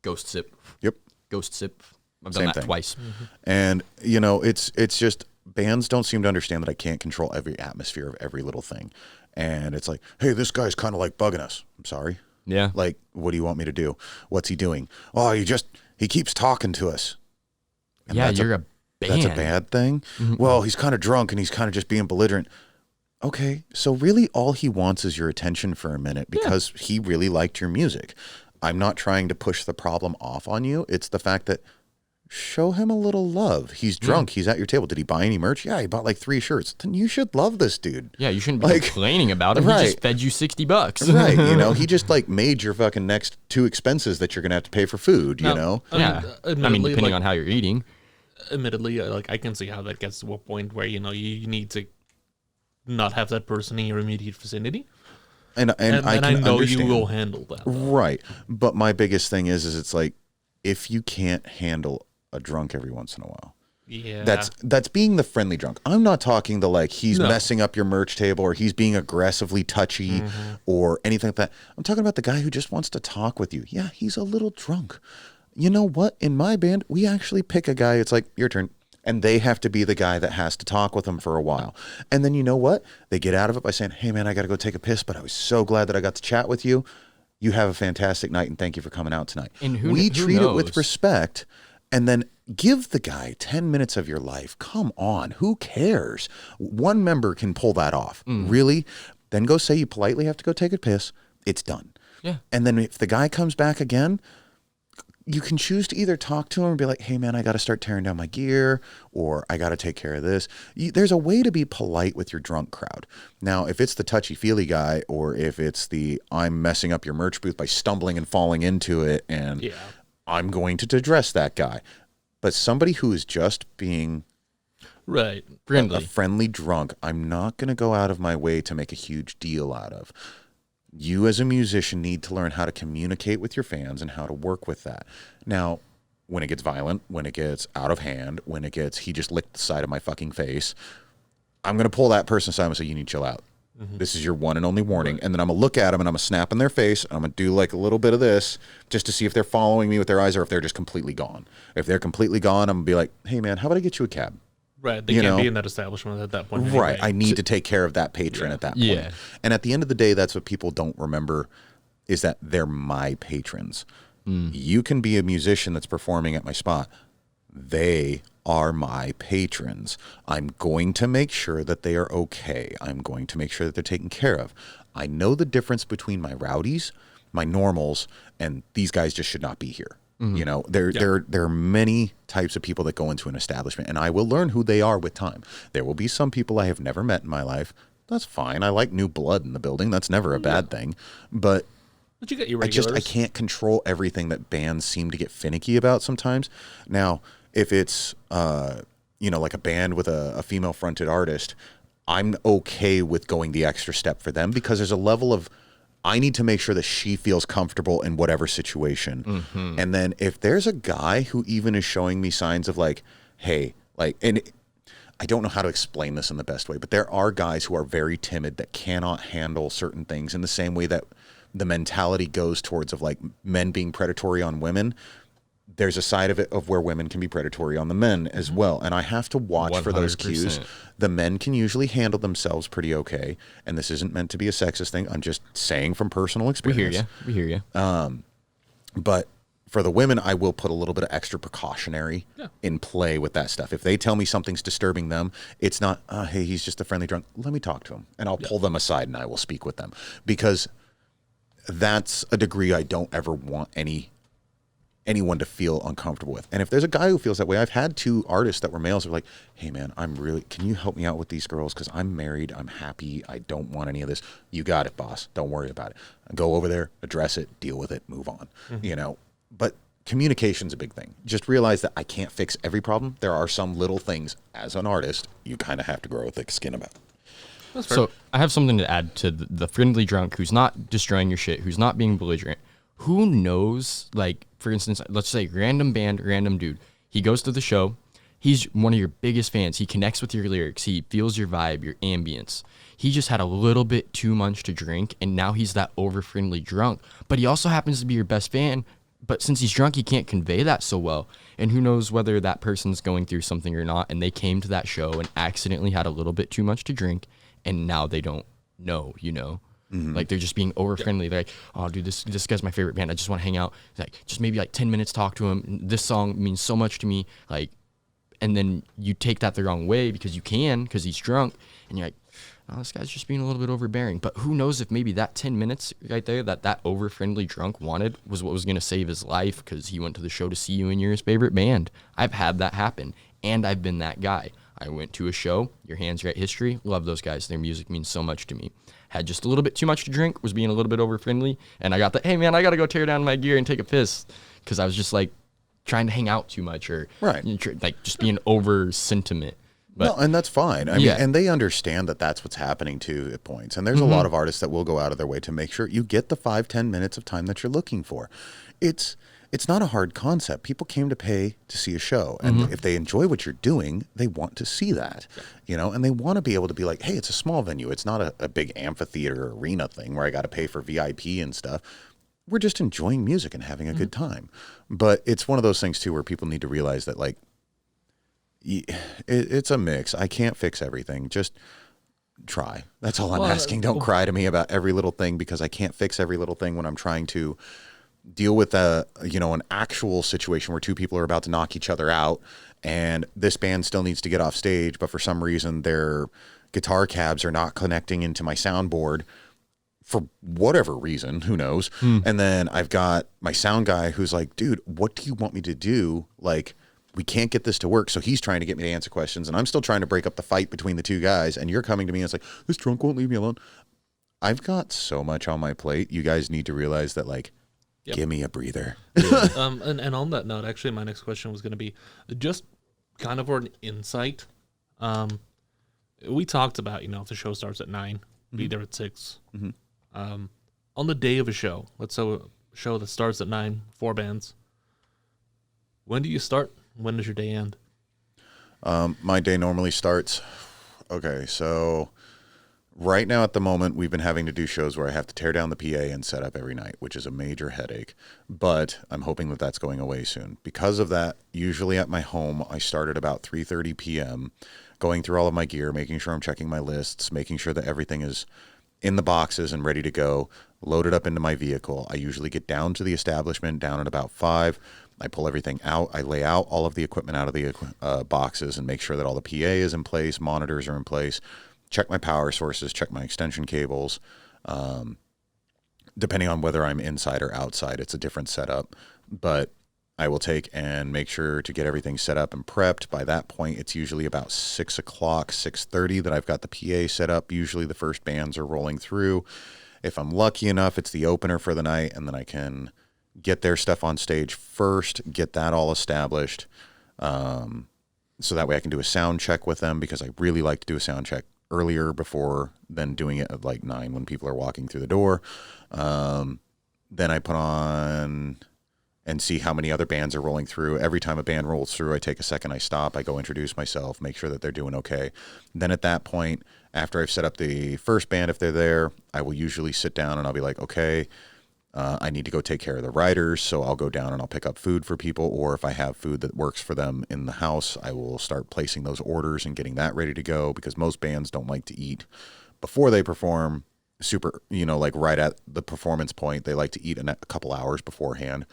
ghost sip. Yep. Ghost sip. I've Same done that thing. twice. And, you know, it's just bands don't seem to understand that I can't control every atmosphere of every little thing. And it's like, hey, this guy's kind of like bugging us. I'm sorry. Yeah. Like, what do you want me to do? What's he doing? Oh, he keeps talking to us. And Yeah, that's you're a band. That's a bad thing? Well, he's kind of drunk and he's kind of just being belligerent. Okay, so really all he wants is your attention for a minute because he really liked your music. I'm not trying to push the problem off on you. It's the fact that show him a little love. He's drunk. He's at your table. Did he buy any merch? Yeah, he bought like 3 shirts. Then you should love this dude. Yeah, you shouldn't be complaining about him. Right. He just fed you $60. Right. You know, he just like made your fucking next 2 expenses that you're going to have to pay for food, you know? I mean, depending on how you're eating. Admittedly, like I can see how that gets to a point where, you know, you need to not have that person in your immediate vicinity. And I know you will handle that. Right. But my biggest thing is it's like, if you can't handle a drunk every once in a while. Yeah. That's being the friendly drunk. I'm not talking the like he's messing up your merch table or he's being aggressively touchy or anything like that. I'm talking about the guy who just wants to talk with you. Yeah, he's a little drunk. You know what? In my band, we actually pick a guy. It's like, your turn. And they have to be the guy that has to talk with them for a while. And then you know what? They get out of it by saying, hey, man, I got to go take a piss, but I was so glad that I got to chat with you. You have a fantastic night, and thank you for coming out tonight. And we treat it with respect, and then give the guy 10 minutes of your life. Come on. Who cares? One member can pull that off. Really? Then go say you politely have to go take a piss. It's done. Yeah. And then if the guy comes back again, you can choose to either talk to him and be like, hey, man, I got to start tearing down my gear, or I got to take care of this. There's a way to be polite with your drunk crowd. Now, if it's the touchy-feely guy, or if it's the I'm messing up your merch booth by stumbling and falling into it, and I'm going to address that guy. But somebody who is just being friendly, a friendly drunk, I'm not going to go out of my way to make a huge deal out of. You as a musician need to learn how to communicate with your fans and how to work with that. Now, when it gets violent, when it gets out of hand, when it gets, he just licked the side of my fucking face, I'm going to pull that person aside and say, you need to chill out. This is your one and only warning. And then I'm going to look at them and I'm going to snap in their face. And I'm going to do like a little bit of this just to see if they're following me with their eyes or if they're just completely gone. If they're completely gone, I'm going to be like, hey, man, how about I get you a cab? Right. They can't be in that establishment at that point. Right. I need to take care of that patron at that point. Yeah. And at the end of the day, that's what people don't remember is that they're my patrons. You can be a musician that's performing at my spot. They are my patrons. I'm going to make sure that they are okay. I'm going to make sure that they're taken care of. I know the difference between my rowdies, my normals, and these guys just should not be here. You know, there are many types of people that go into an establishment, and I will learn who they are with time. There will be some people I have never met in my life. That's fine. I like new blood in the building. That's never a bad thing. But you get your regulars. I can't control everything that bands seem to get finicky about sometimes. Now, if it's like a band with a female fronted artist, I'm okay with going the extra step for them because there's a level of I need to make sure that she feels comfortable in whatever situation. And then if there's a guy who even is showing me signs of like, hey, like, and I don't know how to explain this in the best way, but there are guys who are very timid that cannot handle certain things in the same way that the mentality goes towards of like men being predatory on women. There's a side of it of where women can be predatory on the men as well. And I have to watch 100%. For those cues. The men can usually handle themselves pretty okay. And this isn't meant to be a sexist thing. I'm just saying from personal experience. We hear you. But for the women, I will put a little bit of extra precautionary in play with that stuff. If they tell me something's disturbing them, it's not, hey, he's just a friendly drunk. Let me talk to him. And I'll pull them aside and I will speak with them. Because that's a degree I don't ever want anyone to feel uncomfortable with. And if there's a guy who feels that way, I've had 2 artists that were males who are like, hey man, can you help me out with these girls? Because I'm married, I'm happy, I don't want any of this. You got it, boss. Don't worry about it. Go over there, address it, deal with it, move on. You know, but communication's a big thing. Just realize that I can't fix every problem. There are some little things as an artist you kind of have to grow a thick skin about. So I have something to add to the friendly drunk who's not destroying your shit, who's not being belligerent. Who knows, like, for instance, let's say random band, random dude. He goes to the show. He's one of your biggest fans. He connects with your lyrics. He feels your vibe, your ambience. He just had a little bit too much to drink, and now he's that over-friendly drunk. But he also happens to be your best fan. But since he's drunk, he can't convey that so well. And who knows whether that person's going through something or not, and they came to that show and accidentally had a little bit too much to drink, and now they don't know, you know? Like they're just being over friendly. They're like, oh dude, this guy's my favorite band. I just want to hang out. It's like just maybe like 10 minutes talk to him. This song means so much to me. Like, and then you take that the wrong way because he's drunk, and you're like, oh, this guy's just being a little bit overbearing. But who knows if maybe that 10 minutes right there that over-friendly drunk wanted was what was going to save his life because he went to the show to see you and you're his favorite band. I've had that happen, and I've been that guy. I went to a show, Your Hands Right History, love those guys. Their music means so much to me. Had just a little bit too much to drink, was being a little bit over-friendly, and I got the, hey, man, I got to go tear down my gear and take a piss because I was just, like, trying to hang out too much or, right. Like, just being over-sentiment. But, no, and that's fine. I mean, and they understand that that's what's happening too at points. And there's a lot of artists that will go out of their way to make sure you get the 5-10 minutes of time that you're looking for. It's not a hard concept. People came to pay to see a show, and if they enjoy what you're doing, they want to see that, and they want to be able to be like, hey, it's a small venue. It's not a big amphitheater arena thing where I got to pay for VIP and stuff. We're just enjoying music and having a good time. But it's one of those things too where people need to realize that, like, it's a mix. I can't fix everything. Just try. That's all I'm asking. Don't cry to me about every little thing because I can't fix every little thing when I'm trying to deal with an actual situation where two people are about to knock each other out and this band still needs to get off stage, but for some reason their guitar cabs are not connecting into my soundboard for whatever reason, who knows. And then I've got my sound guy who's like, dude, what do you want me to do? Like, we can't get this to work. So he's trying to get me to answer questions and I'm still trying to break up the fight between the two guys. And you're coming to me and it's like, this drunk won't leave me alone. I've got so much on my plate. You guys need to realize that, like, give me a breather. And on that note, actually, my next question was going to be just kind of for an insight. We talked about, if the show starts at 9, be there at 6. On the day of a show, let's say a show that starts at 9, 4 bands. When do you start? When does your day end? My day normally starts. Okay, so right now at the moment, we've been having to do shows where I have to tear down the PA and set up every night, which is a major headache. But I'm hoping that that's going away soon. Because of that, usually at my home, I start at about 3:30 p.m., going through all of my gear, making sure I'm checking my lists, making sure that everything is in the boxes and ready to go, loaded up into my vehicle. I usually get down to the establishment down at about 5. I pull everything out. I lay out all of the equipment out of the boxes and make sure that all the PA is in place, monitors are in place, check my power sources, check my extension cables. Depending on whether I'm inside or outside, it's a different setup. But I will take and make sure to get everything set up and prepped. By that point, it's usually about 6 o'clock, 6:30 that I've got the PA set up. Usually the first bands are rolling through. If I'm lucky enough, it's the opener for the night, and then I can get their stuff on stage first, get that all established. So that way I can do a sound check with them because I really like to do a sound check earlier before than doing it at like 9 when people are walking through the door. Then I put on and see how many other bands are rolling through. Every time a band rolls through, I take a second, I stop, I go introduce myself, make sure that they're doing okay. Then at that point, after I've set up the first band, if they're there, I will usually sit down and I'll be like, okay, I need to go take care of the riders, so I'll go down and I'll pick up food for people, or if I have food that works for them in the house, I will start placing those orders and getting that ready to go, because most bands don't like to eat before they perform super, like right at the performance point. They like to eat a couple hours beforehand.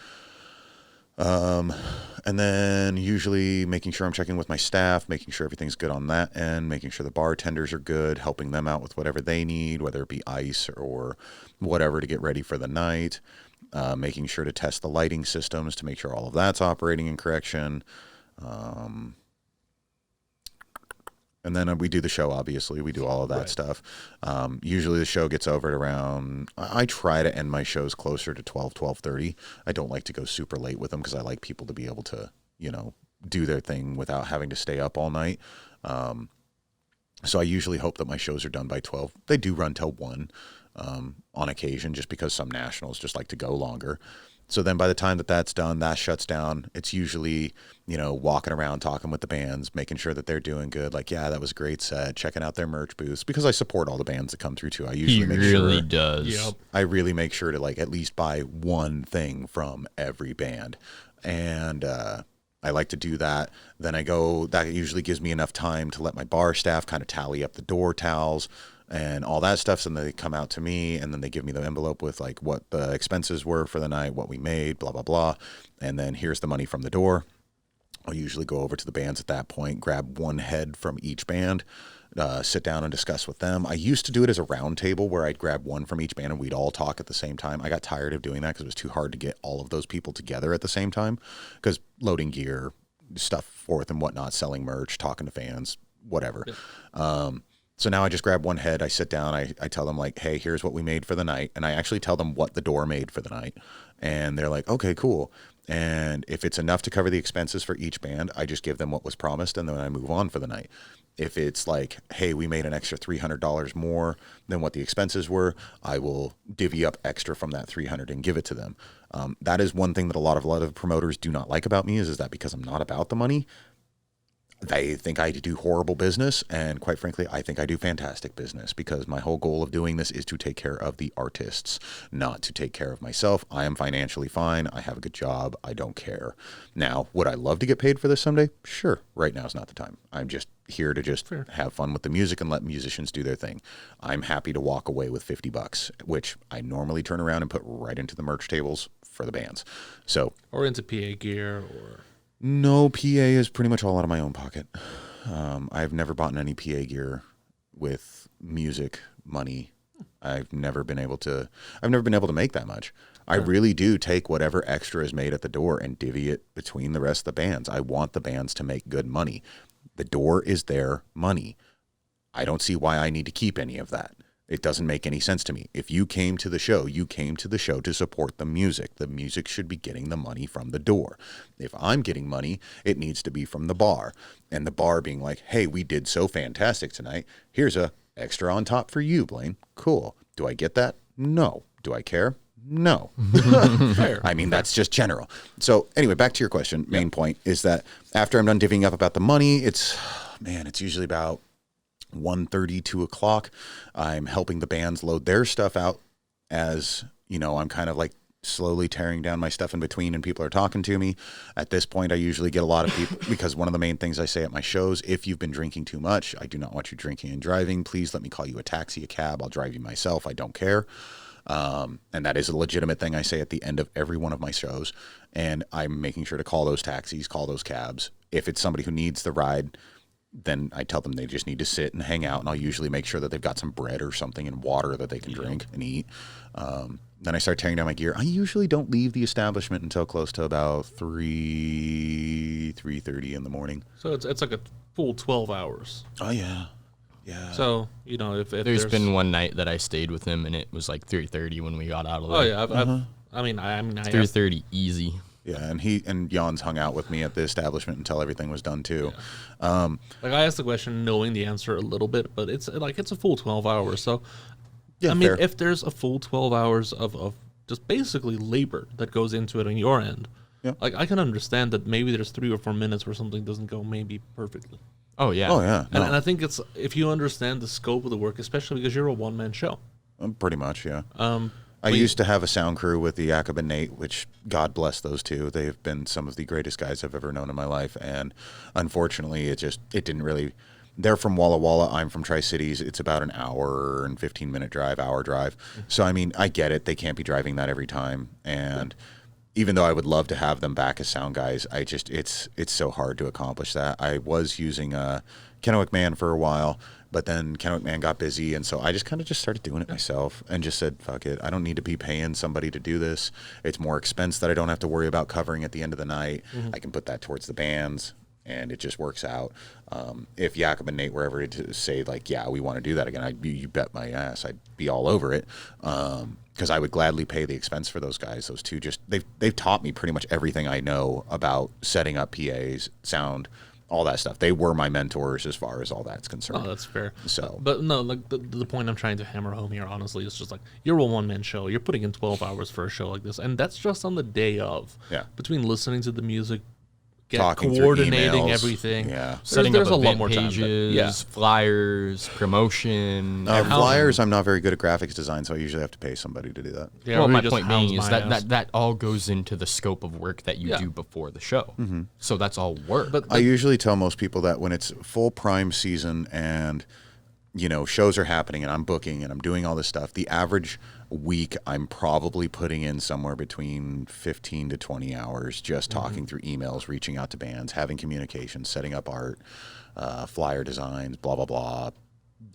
And then usually making sure I'm checking with my staff, making sure everything's good on that end, making sure the bartenders are good, helping them out with whatever they need, whether it be ice or whatever to get ready for the night, making sure to test the lighting systems to make sure all of that's operating in correction. And then we do the show, obviously. We do all of that stuff. Usually the show gets over at around, I try to end my shows closer to 12:30. I don't like to go super late with them because I like people to be able to, do their thing without having to stay up all night. So I usually hope that my shows are done by 12. They do run till 1 on occasion, just because some nationals just like to go longer. So then by the time that that's done, that shuts down. It's usually, walking around, talking with the bands, making sure that they're doing good. Like, yeah, that was a great set. Checking out their merch booths, because I support all the bands that come through too. I usually make sure. He really does. Yep. I really make sure to at least buy one thing from every band. And I like to do that. Then that usually gives me enough time to let my bar staff kind of tally up the door towels and all that stuff. So then they come out to me and then they give me the envelope with what the expenses were for the night, what we made, blah, blah, blah. And then here's the money from the door. I'll usually go over to the bands at that point, grab one head from each band, sit down and discuss with them. I used to do it as a round table where I'd grab one from each band and we'd all talk at the same time. I got tired of doing that because it was too hard to get all of those people together at the same time, because loading gear, stuff forth and whatnot, selling merch, talking to fans, whatever. Yeah. So now I just grab one head, I sit down, I tell them like, hey, here's what we made for the night. And I actually tell them what the door made for the night. And they're like, okay, cool. And if it's enough to cover the expenses for each band, I just give them what was promised and then I move on for the night. If it's like, hey, we made an extra $300 more than what the expenses were, I will divvy up extra from that $300 and give it to them. That is one thing that a lot of promoters do not like about me is that because I'm not about the money, they think I do horrible business, and quite frankly, I think I do fantastic business because my whole goal of doing this is to take care of the artists, not to take care of myself. I am financially fine. I have a good job. I don't care. Now, would I love to get paid for this someday? Sure. Right now is not the time. I'm just here to just have fun with the music and let musicians do their thing. I'm happy to walk away with $50, which I normally turn around and put right into the merch tables for the bands. So, or into PA gear or... No, PA is pretty much all out of my own pocket. I've never bought any PA gear with music money. I've never been able to make that much. I really do take whatever extra is made at the door and divvy it between the rest of the bands. I want the bands to make good money. The door is their money. I don't see why I need to keep any of that. It doesn't make any sense to me. If you came to the show, you came to the show to support the music. The music should be getting the money from the door. If I'm getting money, it needs to be from the bar. And the bar being like, hey, we did so fantastic tonight. Here's a extra on top for you, Blaine. Cool. Do I get that? No. Do I care? No. Fair. I mean, that's just general. So anyway, back to your question. Main point is that after I'm done divvying up about the money, it's usually about 1:30, 2 o'clock. I'm helping the bands load their stuff out as, I'm kind of like slowly tearing down my stuff in between and people are talking to me. At this point, I usually get a lot of people because one of the main things I say at my shows, if you've been drinking too much, I do not want you drinking and driving. Please let me call you a taxi, a cab. I'll drive you myself. I don't care. And that is a legitimate thing I say at the end of every one of my shows. And I'm making sure to call those taxis, call those cabs. If it's somebody who needs the ride, then I tell them they just need to sit and hang out, and I'll usually make sure that they've got some bread or something and water that they can drink and eat. Then I start tearing down my gear. I usually don't leave the establishment until close to about 3:30 in the morning. So it's like a full 12 hours. Oh, yeah. Yeah. So, if there's been one night that I stayed with him, and it was like 3:30 when we got out of there. Oh, yeah. I mean, 3:30 easy. Yeah, and Jan's hung out with me at the establishment until everything was done too. Yeah. I asked the question knowing the answer a little bit, but it's a full 12 hours. So, yeah, I mean, fair. if there's a full 12 hours of just basically labor that goes into it on your end, I can understand that maybe there's 3 or 4 minutes where something doesn't go maybe perfectly. Oh, yeah. Oh, yeah. And I think it's if you understand the scope of the work, especially because you're a one-man show. Pretty much, yeah. I used to have a sound crew with the Jakob and Nate, which God bless those two. They've been some of the greatest guys I've ever known in my life. And unfortunately, it didn't really. They're from Walla Walla. I'm from Tri-Cities. It's about an hour and 15-minute drive, hour drive. So, I mean, I get it. They can't be driving that every time. And even though I would love to have them back as sound guys, it's so hard to accomplish that. I was using Kennewick Man for a while, but then Kennewick Man got busy, and so I just kind of started doing it myself and just said, fuck it. I don't need to be paying somebody to do this. It's more expense that I don't have to worry about covering at the end of the night. I can put that towards the bands, and it just works out. If Jakob and Nate were ever to say, like, yeah, we want to do that again, you bet my ass I'd be all over it. Because I would gladly pay the expense for those guys. Those two they've taught me pretty much everything I know about setting up PAs, sound, all that stuff. They were my mentors as far as all that's concerned. Oh, that's fair. So, but no, like the point I'm trying to hammer home here, honestly, is just like you're a one-man show. You're putting in 12 hours for a show like this, and that's just on the day of. Yeah. Between listening to the music, talking coordinating emails, everything. Yeah. Setting there's up a lot event more time. pages, flyers, promotion. Flyers, I'm not very good at graphics design, so I usually have to pay somebody to do that. Yeah, Well, or my just point being hounds is my ass. that all goes into the scope of work that you do before the show. So that's all work. But I usually tell most people that when it's full prime season and shows are happening and I'm booking and I'm doing all this stuff, the average week I'm probably putting in somewhere between 15 to 20 hours just talking through emails, reaching out to bands, having communication, setting up art, flyer designs, blah, blah, blah,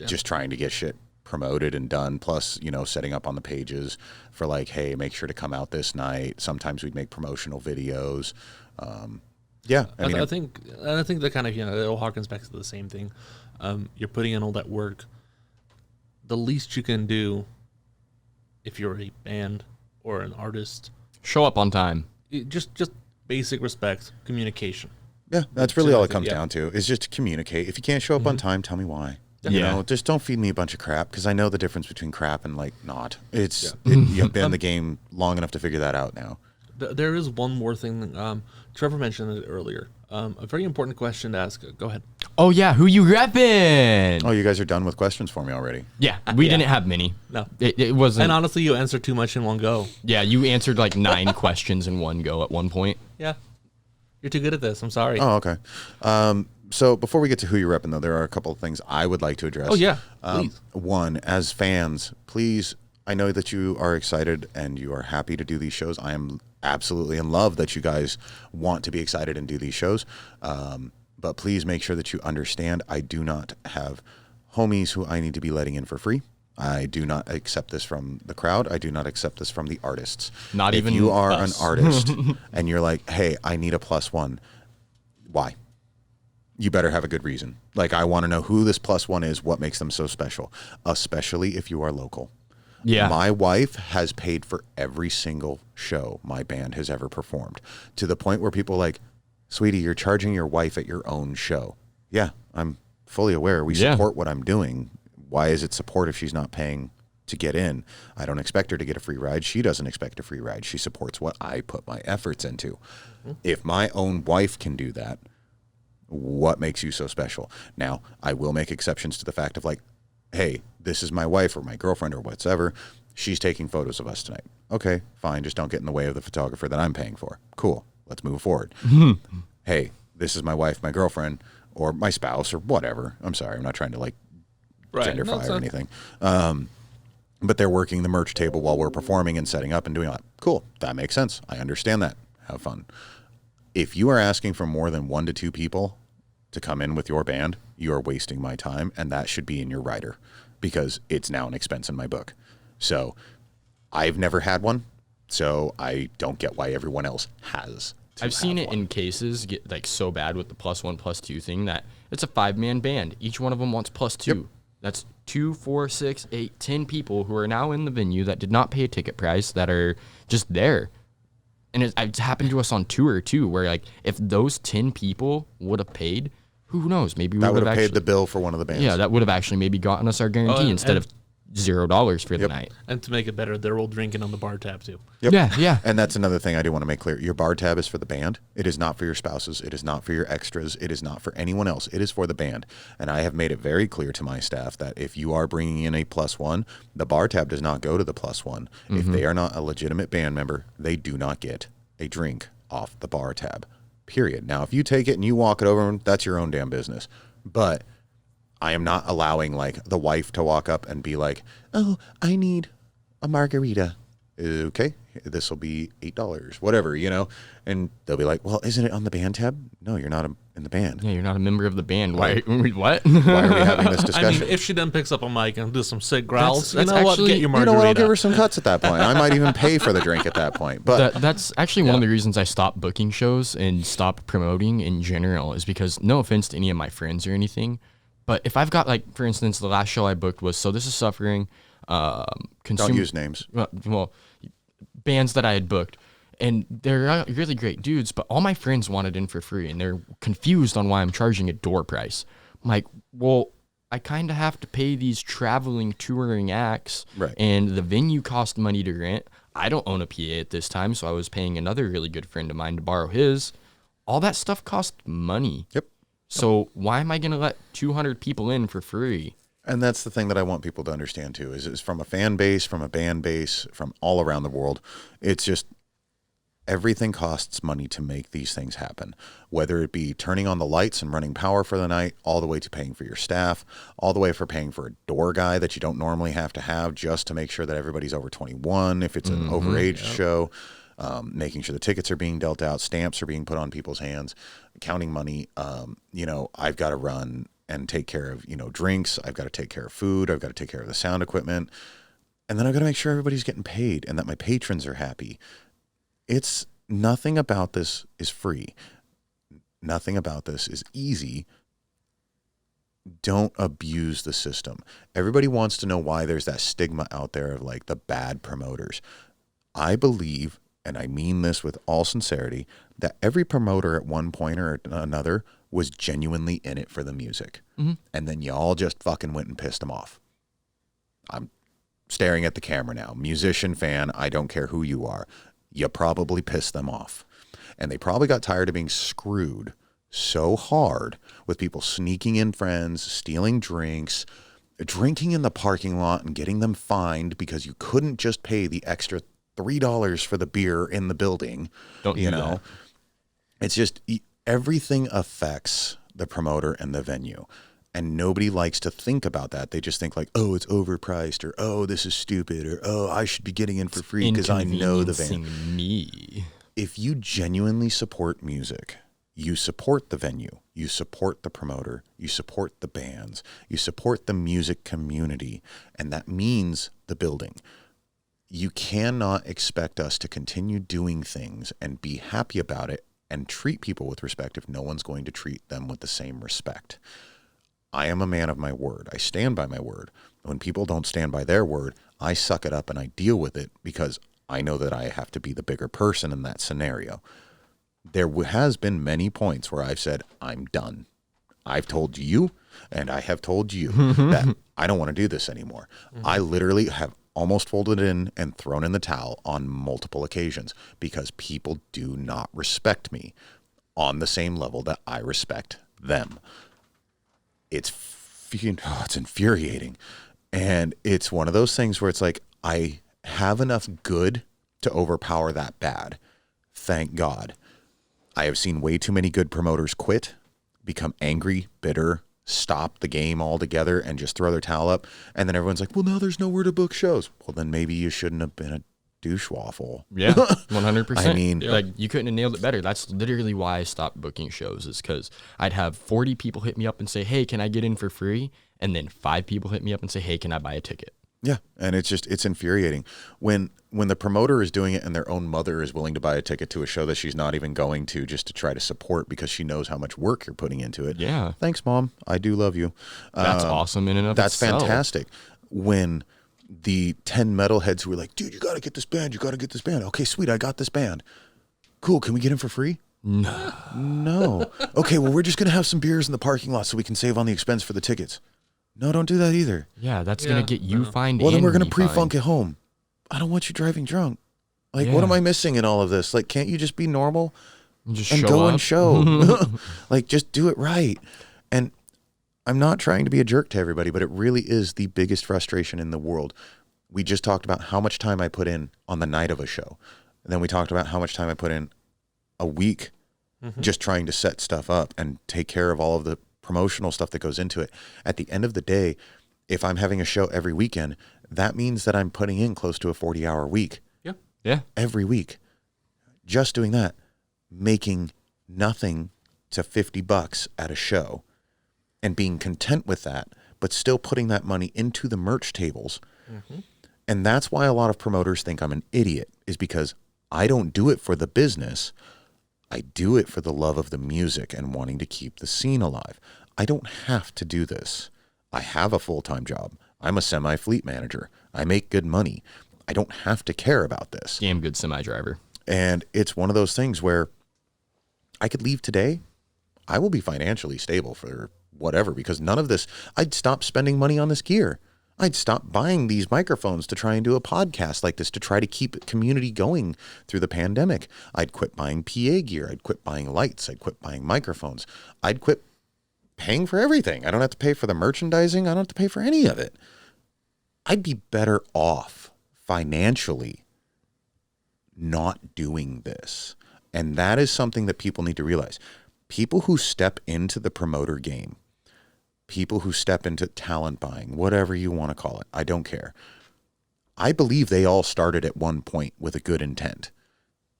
just trying to get shit promoted and done. Plus, setting up on the pages for like, hey, make sure to come out this night. Sometimes we'd make promotional videos. I think that kind of, it all harkens back to the same thing. You're putting in all that work. The least you can do if you're a band or an artist, show up on time. Just basic respect, communication. Yeah, that's really all it comes down to, is just to communicate. If you can't show up on time, tell me why. Just don't feed me a bunch of crap, because I know the difference between crap and like not. You've been in the game long enough to figure that out now. There is one more thing. Trevor mentioned it earlier. A very important question to ask. Go ahead. Oh, yeah. Who you repping? Oh, you guys are done with questions for me already. Yeah. We didn't have many. No. It wasn't. And honestly, you answered too much in one go. Yeah. You answered like 9 questions in one go at one point. Yeah. You're too good at this. I'm sorry. Oh, okay. So before we get to who you're repping, though, there are a couple of things I would like to address. Oh, yeah. Please. One, as fans, please, I know that you are excited and you are happy to do these shows. I am absolutely in love that you guys want to be excited and do these shows. But please make sure that you understand I do not have homies who I need to be letting in for free. I do not accept this from the crowd. I do not accept this from the artists. Not even if you are us. an artist and you're like, hey, I need a +1. Why? You better have a good reason. Like, I want to know who this +1 is, what makes them so special, especially if you are local. Yeah. My wife has paid for every single show my band has ever performed, to the point where people are like, sweetie, you're charging your wife at your own show. Yeah, I'm fully aware. We support what I'm doing. Why is it support if she's not paying to get in? I don't expect her to get a free ride. She doesn't expect a free ride. She supports what I put my efforts into. If my own wife can do that, what makes you so special? Now, I will make exceptions to the fact of like, hey, this is my wife or my girlfriend or whatever. She's taking photos of us tonight. Okay, fine. Just don't get in the way of the photographer that I'm paying for. Cool. Let's move forward. Hey, this is my wife, my girlfriend, or my spouse or whatever. I'm sorry. I'm not trying to like genderfy or anything. But they're working the merch table while we're performing and setting up and doing all that. Cool. That makes sense. I understand that. Have fun. If you are asking for more than 1 to 2 people to come in with your band, you are wasting my time, and that should be in your rider, because it's now an expense in my book. So I've never had one, so I don't get why everyone else has. I've seen it in cases get like so bad with the +1, +2 thing that it's a 5-man band. Each one of them wants +2. Yep. That's 2, 4, 6, 8, 10 people who are now in the venue that did not pay a ticket price, that are just there. And it's happened to us on tour too, where like if those 10 people would have paid, who knows? Maybe we would have paid the bill for one of the bands. Yeah, that would have actually maybe gotten us our guarantee instead of $0 for the night. And to make it better, they're all drinking on the bar tab too. Yep. Yeah. And that's another thing I do want to make clear. Your bar tab is for the band. It is not for your spouses. It is not for your extras. It is not for anyone else. It is for the band. And I have made it very clear to my staff that if you are bringing in a +1, the bar tab does not go to the +1. If they are not a legitimate band member, they do not get a drink off the bar tab, period. Now, if you take it and you walk it over, that's your own damn business. But I am not allowing like the wife to walk up and be like, oh, I need a margarita. Okay, this will be $8, whatever, and they'll be like, well, isn't it on the band tab? No, you're not in the band. Yeah, you're not a member of the band. Why? What? Why are we having this discussion? I mean, if she then picks up a mic and does some sick growls, That's what? actually, Get your margarita. What? I'll give her some cuts at that point. I might even pay for the drink at that point. But that's actually one of the reasons I stopped booking shows and stopped promoting in general, is because, no offense to any of my friends or anything, but if I've got, like, for instance, the last show I booked was So This Is Suffering. Don't use names. Well, bands that I had booked, and they're really great dudes, but all my friends wanted in for free, and they're confused on why I'm charging a door price. I'm like, well, I kind of have to pay these traveling, touring acts, right, and the venue cost money to rent. I don't own a PA at this time, so I was paying another really good friend of mine to borrow his. All that stuff cost money. Yep. So why am I going to let 200 people in for free? And that's the thing that I want people to understand too, is from a fan base, from a band base, from all around the world. It's just, Everything costs money to make these things happen, whether it be turning on the lights and running power for the night, all the way to paying for your staff, all the way for paying for a door guy that you don't normally have to have just to make sure that everybody's over 21 if it's an overage show, making sure the tickets are being dealt out, stamps are being put on people's hands, counting money. I've got to run and take care of, drinks. I've got to take care of food. I've got to take care of the sound equipment. And then I've got to make sure everybody's getting paid and that my patrons are happy. It's nothing about this is free. Nothing about this is easy. Don't abuse the system. Everybody wants to know why there's that stigma out there of like the bad promoters. I believe, and I mean this with all sincerity, that every promoter at one point or another was genuinely in it for the music. And then y'all just fucking went and pissed them off. I'm staring at the camera now. Musician, fan, I don't care who you are. You probably pissed them off. And they probably got tired of being screwed so hard with people sneaking in friends, stealing drinks, drinking in the parking lot and getting them fined because you couldn't just pay the extra $3 for the beer in the building. Don't do that. It's just everything affects the promoter and the venue. And nobody likes to think about that. They just think like, oh, it's overpriced, or oh, this is stupid, or oh, I should be getting in for free because I know the band. Me. If you genuinely support music, you support the venue, you support the promoter, you support the bands, you support the music community, and that means the building. You cannot expect us to continue doing things and be happy about it and treat people with respect if no one's going to treat them with the same respect. I am a man of my word. I stand by my word. When people don't stand by their word, I suck it up and I deal with it because I know that I have to be the bigger person in that scenario. There has been many points where I've said, I'm done. I've told you, and I have told you that I don't want to do this anymore. I literally have almost folded in and thrown in the towel on multiple occasions because people do not respect me on the same level that I respect them. It's infuriating. And it's one of those things where it's like, I have enough good to overpower that bad. Thank God. I have seen way too many good promoters quit, become angry, bitter, stop the game altogether and just throw their towel up. And then everyone's like, well, now there's nowhere to book shows. Well, then maybe you shouldn't have been a douche waffle. Yeah, 100%. I mean, like you couldn't have nailed it better. That's literally why I stopped booking shows, is because I'd have 40 people hit me up and say, hey, can I get in for free? And then 5 people hit me up and say, hey, can I buy a ticket? Yeah, and it's infuriating when the promoter is doing it and their own mother is willing to buy a ticket to a show that she's not even going to just to try to support because she knows how much work you're putting into it. Yeah. Thanks, Mom. I do love you. That's awesome in and of That's itself. fantastic. When the 10 metalheads who were like, dude, you got to get this band. You got to get this band. Okay, sweet. I got this band. Cool. Can we get him for free? No. Okay, well, we're just going to have some beers in the parking lot so we can save on the expense for the tickets. No, don't do that either. Yeah, that's going to get you fined. Well, then we're going to me pre-funk fined. at home. I don't want you driving drunk. Like, Yeah. what am I missing in all of this? Like, can't you just be normal Just and show go up. and show? Like, just do it right. And I'm not trying to be a jerk to everybody, but it really is the biggest frustration in the world. We just talked about how much time I put in on the night of a show. And then we talked about how much time I put in a week just trying to set stuff up and take care of all of the promotional stuff that goes into it. At the end of the day, if I'm having a show every weekend, that means that I'm putting in close to a 40-hour week. Yeah. Every week. Just doing that, making nothing to $50 at a show and being content with that, but still putting that money into the merch tables. And that's why a lot of promoters think I'm an idiot, is because I don't do it for the business. I do it for the love of the music and wanting to keep the scene alive. I don't have to do this. I have a full-time job. I'm a semi-fleet manager. I make good money. I don't have to care about this. Damn good semi-driver. And it's one of those things where I could leave today. I will be financially stable for whatever, because none of this, I'd stop spending money on this gear. I'd stop buying these microphones to try and do a podcast like this to try to keep community going through the pandemic. I'd quit buying PA gear. I'd quit buying lights. I'd quit buying microphones. I'd quit paying for everything. I don't have to pay for the merchandising. I don't have to pay for any of it. I'd be better off financially not doing this. And that is something that people need to realize. People who step into the promoter game, people who step into talent buying, whatever you want to call it, I don't care. I believe they all started at one point with a good intent.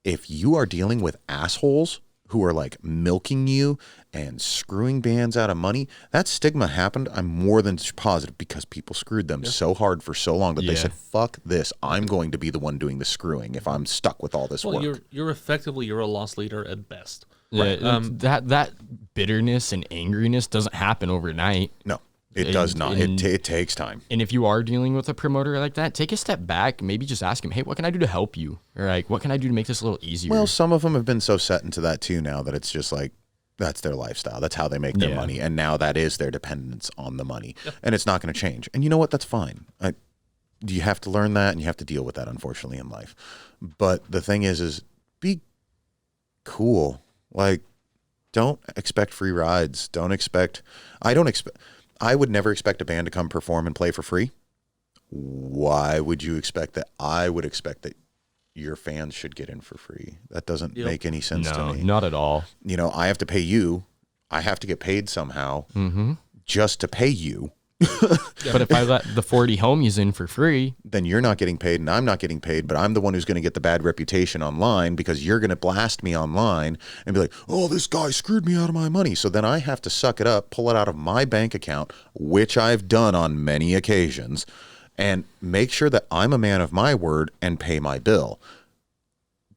If you are dealing with assholes who are like milking you and screwing bands out of money, that stigma happened. I'm more than positive because people screwed them so hard for so long that they said, fuck this. I'm going to be the one doing the screwing if I'm stuck with all this work. You're effectively, you're a loss leader at best. Right. That bitterness and angriness doesn't happen overnight. No, it does not. It takes time. And if you are dealing with a promoter like that, take a step back. Maybe just ask him, hey, what can I do to help you? Or like, what can I do to make this a little easier? Well, some of them have been so set into that too now that it's just like, that's their lifestyle. That's how they make their money. And now that is their dependence on the money. Yep. And it's not going to change. And you know what? That's fine. You have to learn that and you have to deal with that, unfortunately, in life. But the thing is be cool. Like, don't expect free rides. I would never expect a band to come perform and play for free. Why would you expect that? I would expect that your fans should get in for free. That doesn't make any sense to me. Not at all. You know, I have to pay you. I have to get paid somehow just to pay you. But if I let the 40 homies in for free, then you're not getting paid and I'm not getting paid, but I'm the one who's going to get the bad reputation online because you're going to blast me online and be like, oh, this guy screwed me out of my money. So then I have to suck it up, pull it out of my bank account, which I've done on many occasions, and make sure that I'm a man of my word and pay my bill.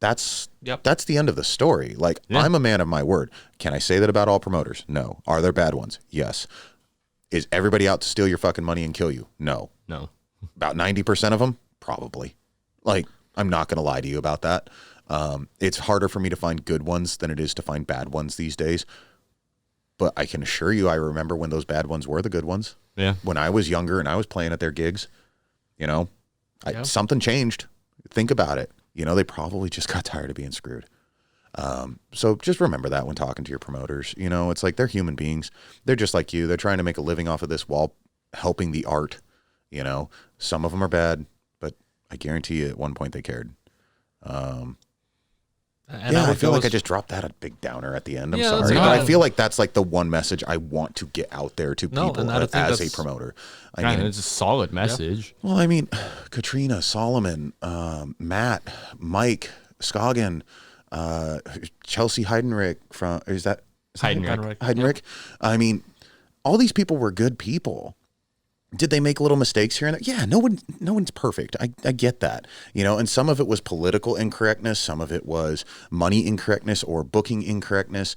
That's the end of the story. Like, I'm a man of my word. Can I say that about all promoters? No. Are there bad ones? Yes. Is everybody out to steal your fucking money and kill you? No. About 90% of them? Probably. Like, I'm not going to lie to you about that. It's harder for me to find good ones than it is to find bad ones these days. But I can assure you, I remember when those bad ones were the good ones. Yeah. When I was younger and I was playing at their gigs, something changed. Think about it. They probably just got tired of being screwed. So just remember that when talking to your promoters. It's like they're human beings. They're just like you. They're trying to make a living off of this while helping the art. Some of them are bad, but I guarantee you at one point they cared. I feel like I just dropped that a big downer at the end. I'm sorry, but I feel like that's like the one message I want to get out there to people as a promoter. I mean, it's a solid message. Yeah. Well, I mean, Katrina, Solomon, Matt, Mike, Scoggin, Chelsea Heidenreich Heidenreich. I mean, all these people were good people. Did they make little mistakes here and there? Yeah, no one's perfect. I get that. And some of it was political incorrectness, some of it was money incorrectness or booking incorrectness.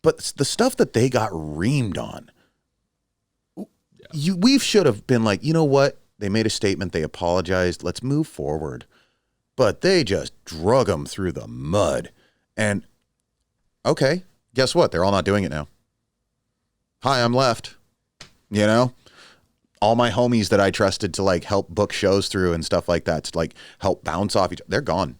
But the stuff that they got reamed on, we should have been like, you know what? They made a statement, they apologized, let's move forward. But they just drug them through the mud. And okay, guess what? They're all not doing it now. Hi, I'm left. All my homies that I trusted to like help book shows through and stuff like that, to like help bounce off each other, they're gone.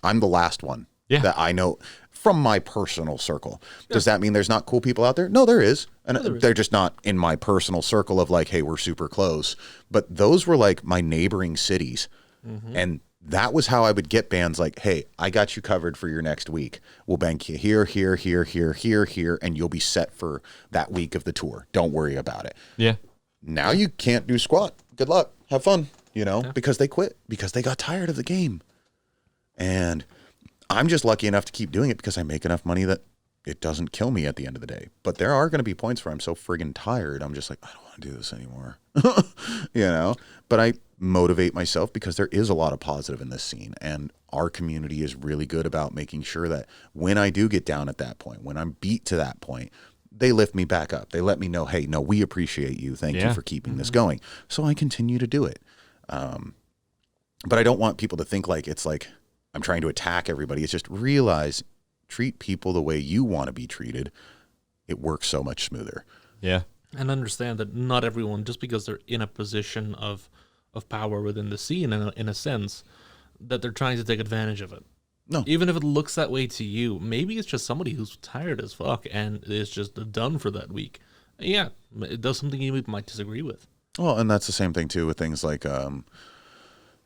I'm the last one that I know from my personal circle. Yeah. Does that mean there's not cool people out there? No, there is. And they're just not in my personal circle of like, hey, we're super close. But those were like my neighboring cities. Mm-hmm. And that was how I would get bands like, hey, I got you covered for your next week. We'll bank you here, here, here, here, here, here, and you'll be set for that week of the tour. Don't worry about it. Yeah. Now you can't do squat. Good luck. Have fun, because they quit, because they got tired of the game. And I'm just lucky enough to keep doing it because I make enough money that it doesn't kill me at the end of the day. But there are going to be points where I'm so friggin' tired. I'm just like, I don't want to do this anymore. But I motivate myself because there is a lot of positive in this scene. And our community is really good about making sure that when I do get down at that point, when I'm beat to that point, they lift me back up. They let me know, hey, no, we appreciate you. Thank you for keeping this going. So I continue to do it. But I don't want people to think like it's like I'm trying to attack everybody. It's just treat people the way you want to be treated. It works so much smoother. Yeah. And understand that not everyone, just because they're in a position of power within the scene, in a sense, that they're trying to take advantage of it. No. Even if it looks that way to you, maybe it's just somebody who's tired as fuck and is just done for that week. Yeah, it does something you might disagree with. Well, and that's the same thing too with things like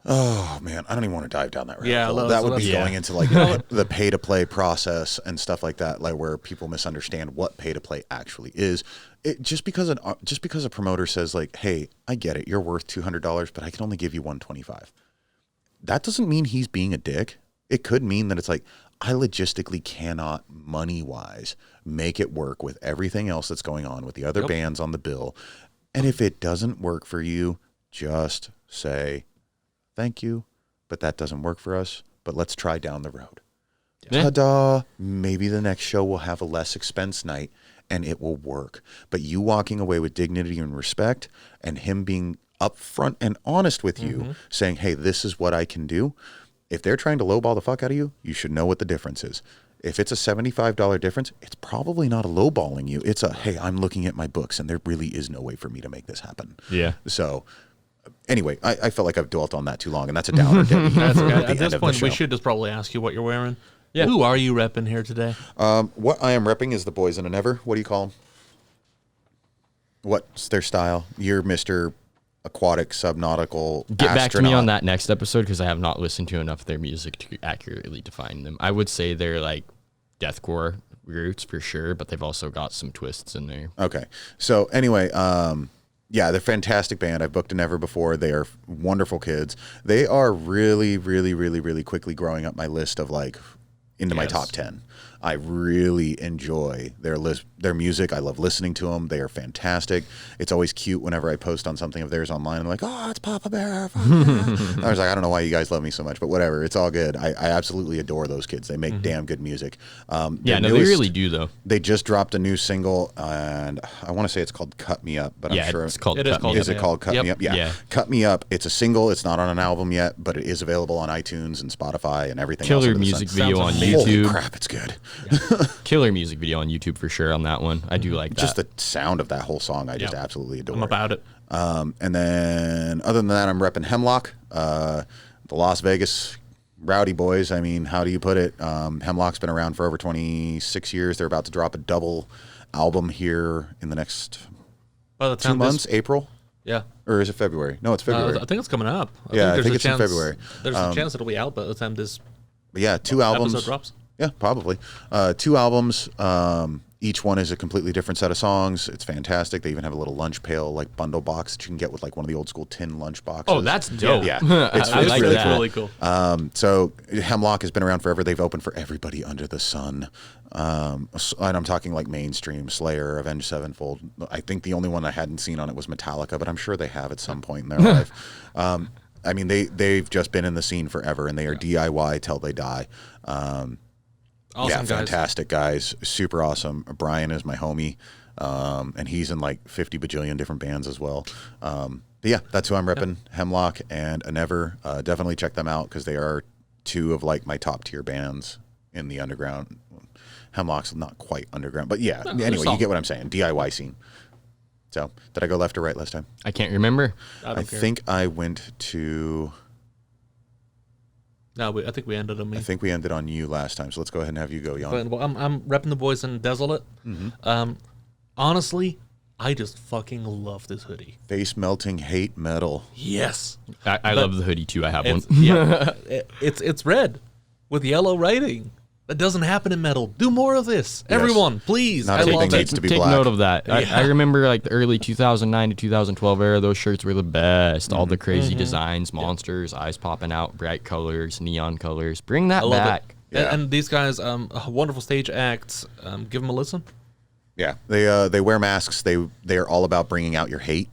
Oh man, I don't even want to dive down that rabbit hole. let's- That would be let's- going into like the pay to play process and stuff like that, like where people misunderstand what pay to play actually is. Just because a promoter says like, "Hey, I get it, you're worth $200, but I can only give you $125." That doesn't mean he's being a dick. It could mean that it's like, I logistically cannot money wise make it work with everything else that's going on with the other bands on the bill. And if it doesn't work for you, just say, thank you, but that doesn't work for us, but let's try down the road. Yeah. Ta-da! Maybe the next show will have a less expense night and it will work. But you walking away with dignity and respect and him being upfront and honest with you, saying, hey, this is what I can do. If they're trying to lowball the fuck out of you, you should know what the difference is. If it's a $75 difference, it's probably not a lowballing you. It's a, hey, I'm looking at my books and there really is no way for me to make this happen. Yeah. So anyway, I felt like I've dwelt on that too long, and that's a downer. At this point, we should just probably ask you what you're wearing. Yeah. Who are you repping here today? What I am repping is the Boys in a Never. What do you call them? What's their style? You're Mr. Aquatic, Subnautical, Get back to me astronaut. on that next episode because I have not listened to enough of their music to accurately define them. I would say they're like deathcore roots for sure, but they've also got some twists in there. Okay. So anyway, yeah, they're a fantastic band. I've booked a Never before. They are wonderful kids. They are really, really, really, really quickly growing up my list of like into my top 10. I really enjoy their music. I love listening to them. They are fantastic. It's always cute whenever I post on something of theirs online. I'm like, oh, it's Papa Bear. Fuck yeah. I was like, I don't know why you guys love me so much, but whatever. It's all good. I absolutely adore those kids. They make damn good music. Yeah, no, they really do though. They just dropped a new single, and I want to say it's called "Cut Me Up," but I'm sure it's called. It is Cut called Me is Up. it called "Cut Me Up"? Yeah. "Cut Me Up." It's a single. It's not on an album yet, but it is available on iTunes and Spotify and everything. else Killer under the music sun. video on Sounds Holy YouTube. crap, it's good. Killer music video on YouTube for sure on that one. I do like that. Just the sound of that whole song, I just absolutely adore. I'm about it. And then, other than that, I'm repping Hemlock, the Las Vegas Rowdy Boys. I mean, how do you put it? Hemlock's been around for over 26 years. They're about to drop a double album here in the next By the 2 time months, April. yeah. Or is it February? No, it's February. I think it's coming up. Yeah, I there's think a it's in chance- February. There's a chance it'll be out by the time this But yeah, 2 albums. episode drops. Yeah, probably. 2 albums. Each one is a completely different set of songs. It's fantastic. They even have a little lunch pail, like bundle box that you can get with like one of the old school tin lunch boxes. Oh, that's dope. Yeah, It's I like really that. cool. Really cool. So Hemlock has been around forever. They've opened for everybody under the sun. And I'm talking like mainstream, Slayer, Avenged Sevenfold. I think the only one I hadn't seen on it was Metallica, but I'm sure they have at some point in their life. I mean, they've just been in the scene forever, and they are DIY till they die. Awesome, Yeah, guys. fantastic guys. Super awesome. Brian is my homie, and he's in like 50 bajillion different bands as well. But yeah, that's who I'm repping, Hemlock and A Never. Definitely check them out because they are 2 of like my top tier bands in the underground. Hemlock's not quite underground, but yeah. they're Anyway, you solid. get what I'm saying. DIY scene. So, did I go left or right last time? I can't remember. I I don't care. think I went to. No, I think we ended on me. I think we ended on you last time, so let's go ahead and have you go, Jan. But, well, I'm repping the Boys in Desolate. Honestly, I just fucking love this hoodie. Face melting hate metal. Yes. I love the hoodie too. I have one. It's, yeah. It's red with yellow writing. That doesn't happen in metal. Do more of this. Everyone, please. Not I everything love needs it. to be Take black. note of that. Yeah. I remember like the early 2009 to 2012 era. Those shirts were the best. All the crazy designs, monsters, eyes popping out, bright colors, neon colors. Bring that I love back. it. Yeah. And these guys, wonderful stage acts. Give them a listen. Yeah, they wear masks. They are all about bringing out your hate.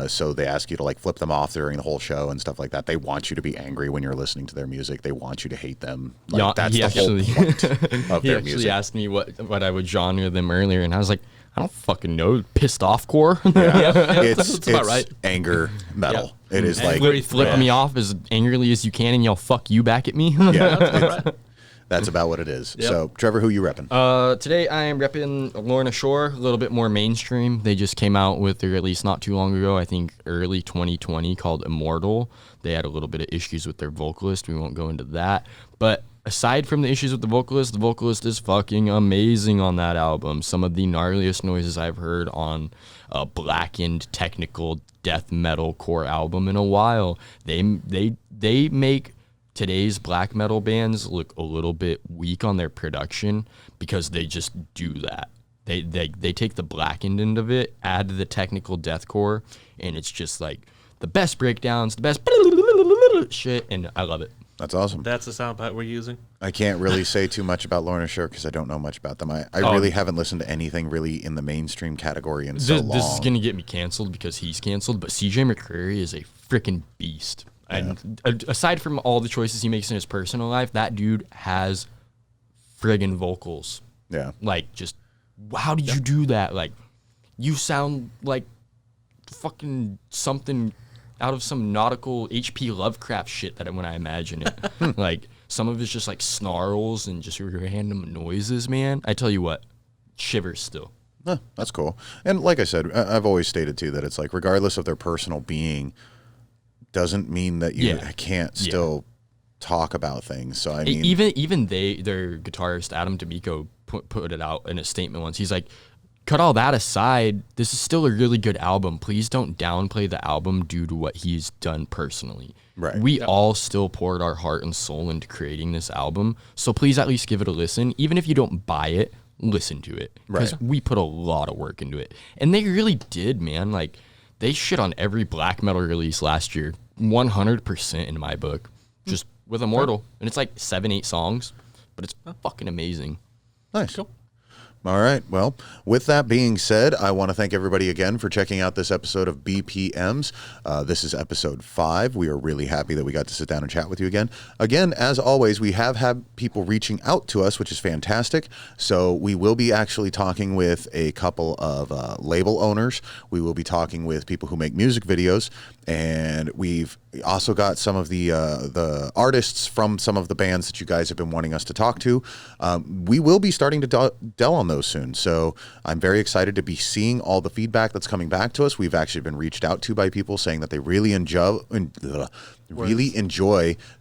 So they ask you to like flip them off during the whole show and stuff like that. They want you to be angry when you're listening to their music. They want you to hate them. Like, Yeah, that's he the actually- whole point of He their actually music. asked me what I would genre them earlier, and I was like, I don't fucking know. Pissed off core. It's that's about right. anger metal. Yeah. It is like Angry Flip me off as angrily as you can, and yell "fuck you" back at me. yeah, that's about what it is. Yep. So Trevor, who you repping? Today I am repping Lorna Shore, a little bit more mainstream. They just came out with their release not too long ago, I think early 2020, called Immortal. They had a little bit of issues with their vocalist. We won't go into that. But aside from the issues with the vocalist is fucking amazing on that album. Some of the gnarliest noises I've heard on a blackened technical death metal core album in a while. They make today's black metal bands look a little bit weak on their production because they just do that. They take the blackened end of it, add the technical deathcore, and it's just like the best breakdowns, the best shit, and I love it. That's awesome. That's the soundbite we're using. I can't really say too much about Lorna Shore because I don't know much about them. I really haven't listened to anything really in the mainstream category in so long. This is going to get me canceled because he's canceled, but CJ McCreary is a freaking beast. Yeah. And aside from all the choices he makes in his personal life, that dude has friggin' vocals. Yeah. Like, just, how did you do that? Like, you sound like fucking something out of some nautical H.P. Lovecraft shit that when I imagine it. Like, some of it's just like snarls and just random noises, man. I tell you what, shivers still. Huh, that's cool. And like I said, I've always stated too that it's like regardless of their personal being doesn't mean that you can't still talk about things. So I mean, even their guitarist Adam D'Amico put it out in a statement once. He's like, cut all that aside, this is still a really good album. Please don't downplay the album due to what he's done personally. Right. We all still poured our heart and soul into creating this album, so please at least give it a listen. Even if you don't buy it, listen to it. Because we put a lot of work into it. And they really did, man. Like, they shit on every black metal release last year, 100% in my book, just with Immortal. And it's like 7-8 songs, but it's fucking amazing. Nice. Cool. All right. Well, with that being said, I want to thank everybody again for checking out this episode of BPMs. This is episode 5. We are really happy that we got to sit down and chat with you again. Again, as always, we have had people reaching out to us, which is fantastic. So we will be actually talking with a couple of label owners. We will be talking with people who make music videos. And we've also got some of the artists from some of the bands that you guys have been wanting us to talk to. We will be starting to delve on those soon. So I'm very excited to be seeing all the feedback that's coming back to us. We've actually been reached out to by people saying that they really enjoy the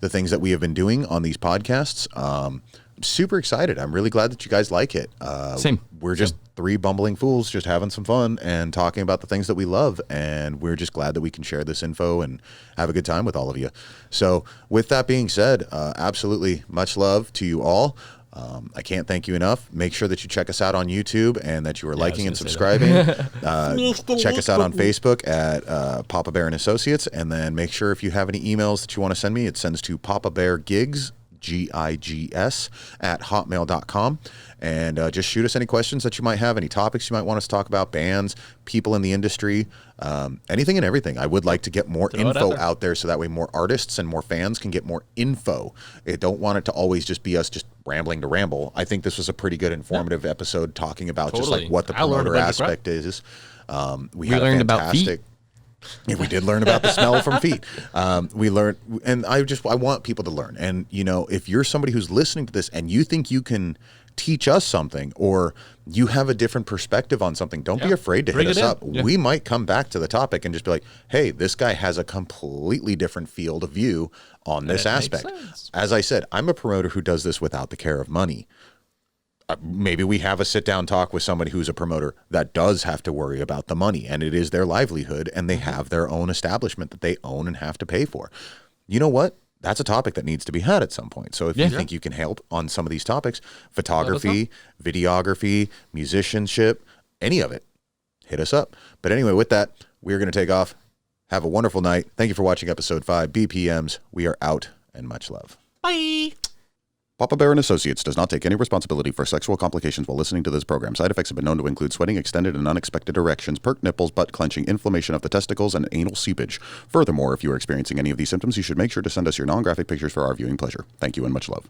things that we have been doing on these podcasts. I'm super excited. I'm really glad that you guys like it. Same. We're just 3 bumbling fools just having some fun and talking about the things that we love. And we're just glad that we can share this info and have a good time with all of you. So with that being said, absolutely much love to you all. I can't thank you enough. Make sure that you check us out on YouTube and that you are liking and subscribing. Check us out on Facebook at Papa Bear and Associates. And then make sure if you have any emails that you want to send me, it sends to papabeargigs, GIGS, at hotmail.com. And just shoot us any questions that you might have, any topics you might want us to talk about, bands, people in the industry, anything and everything. I would like to get more info out there so that way more artists and more fans can get more info. I don't want it to always just be us just rambling to ramble. I think this was a pretty good informative episode talking about just like what the promoter aspect is. We learned about feet. Yeah, we did learn about the smell from feet. We learned, and I want people to learn. And, you know, if you're somebody who's listening to this and you think you can teach us something or you have a different perspective on something, don't be afraid to hit us up. Yeah. We might come back to the topic and just be like, hey, this guy has a completely different field of view on this aspect. As I said, I'm a promoter who does this without the care of money. Maybe we have a sit-down talk with somebody who's a promoter that does have to worry about the money, and it is their livelihood, and they have their own establishment that they own and have to pay for. You know what? That's a topic that needs to be had at some point. So if you think you can help on some of these topics, photography, videography, musicianship, any of it, hit us up. But anyway, with that, we're going to take off. Have a wonderful night. Thank you for watching episode 5, BPMs. We are out, and much love. Bye. Papa Bear and Associates does not take any responsibility for sexual complications while listening to this program. Side effects have been known to include sweating, extended and unexpected erections, perked nipples, butt clenching, inflammation of the testicles, and anal seepage. Furthermore, if you are experiencing any of these symptoms, you should make sure to send us your non-graphic pictures for our viewing pleasure. Thank you and much love.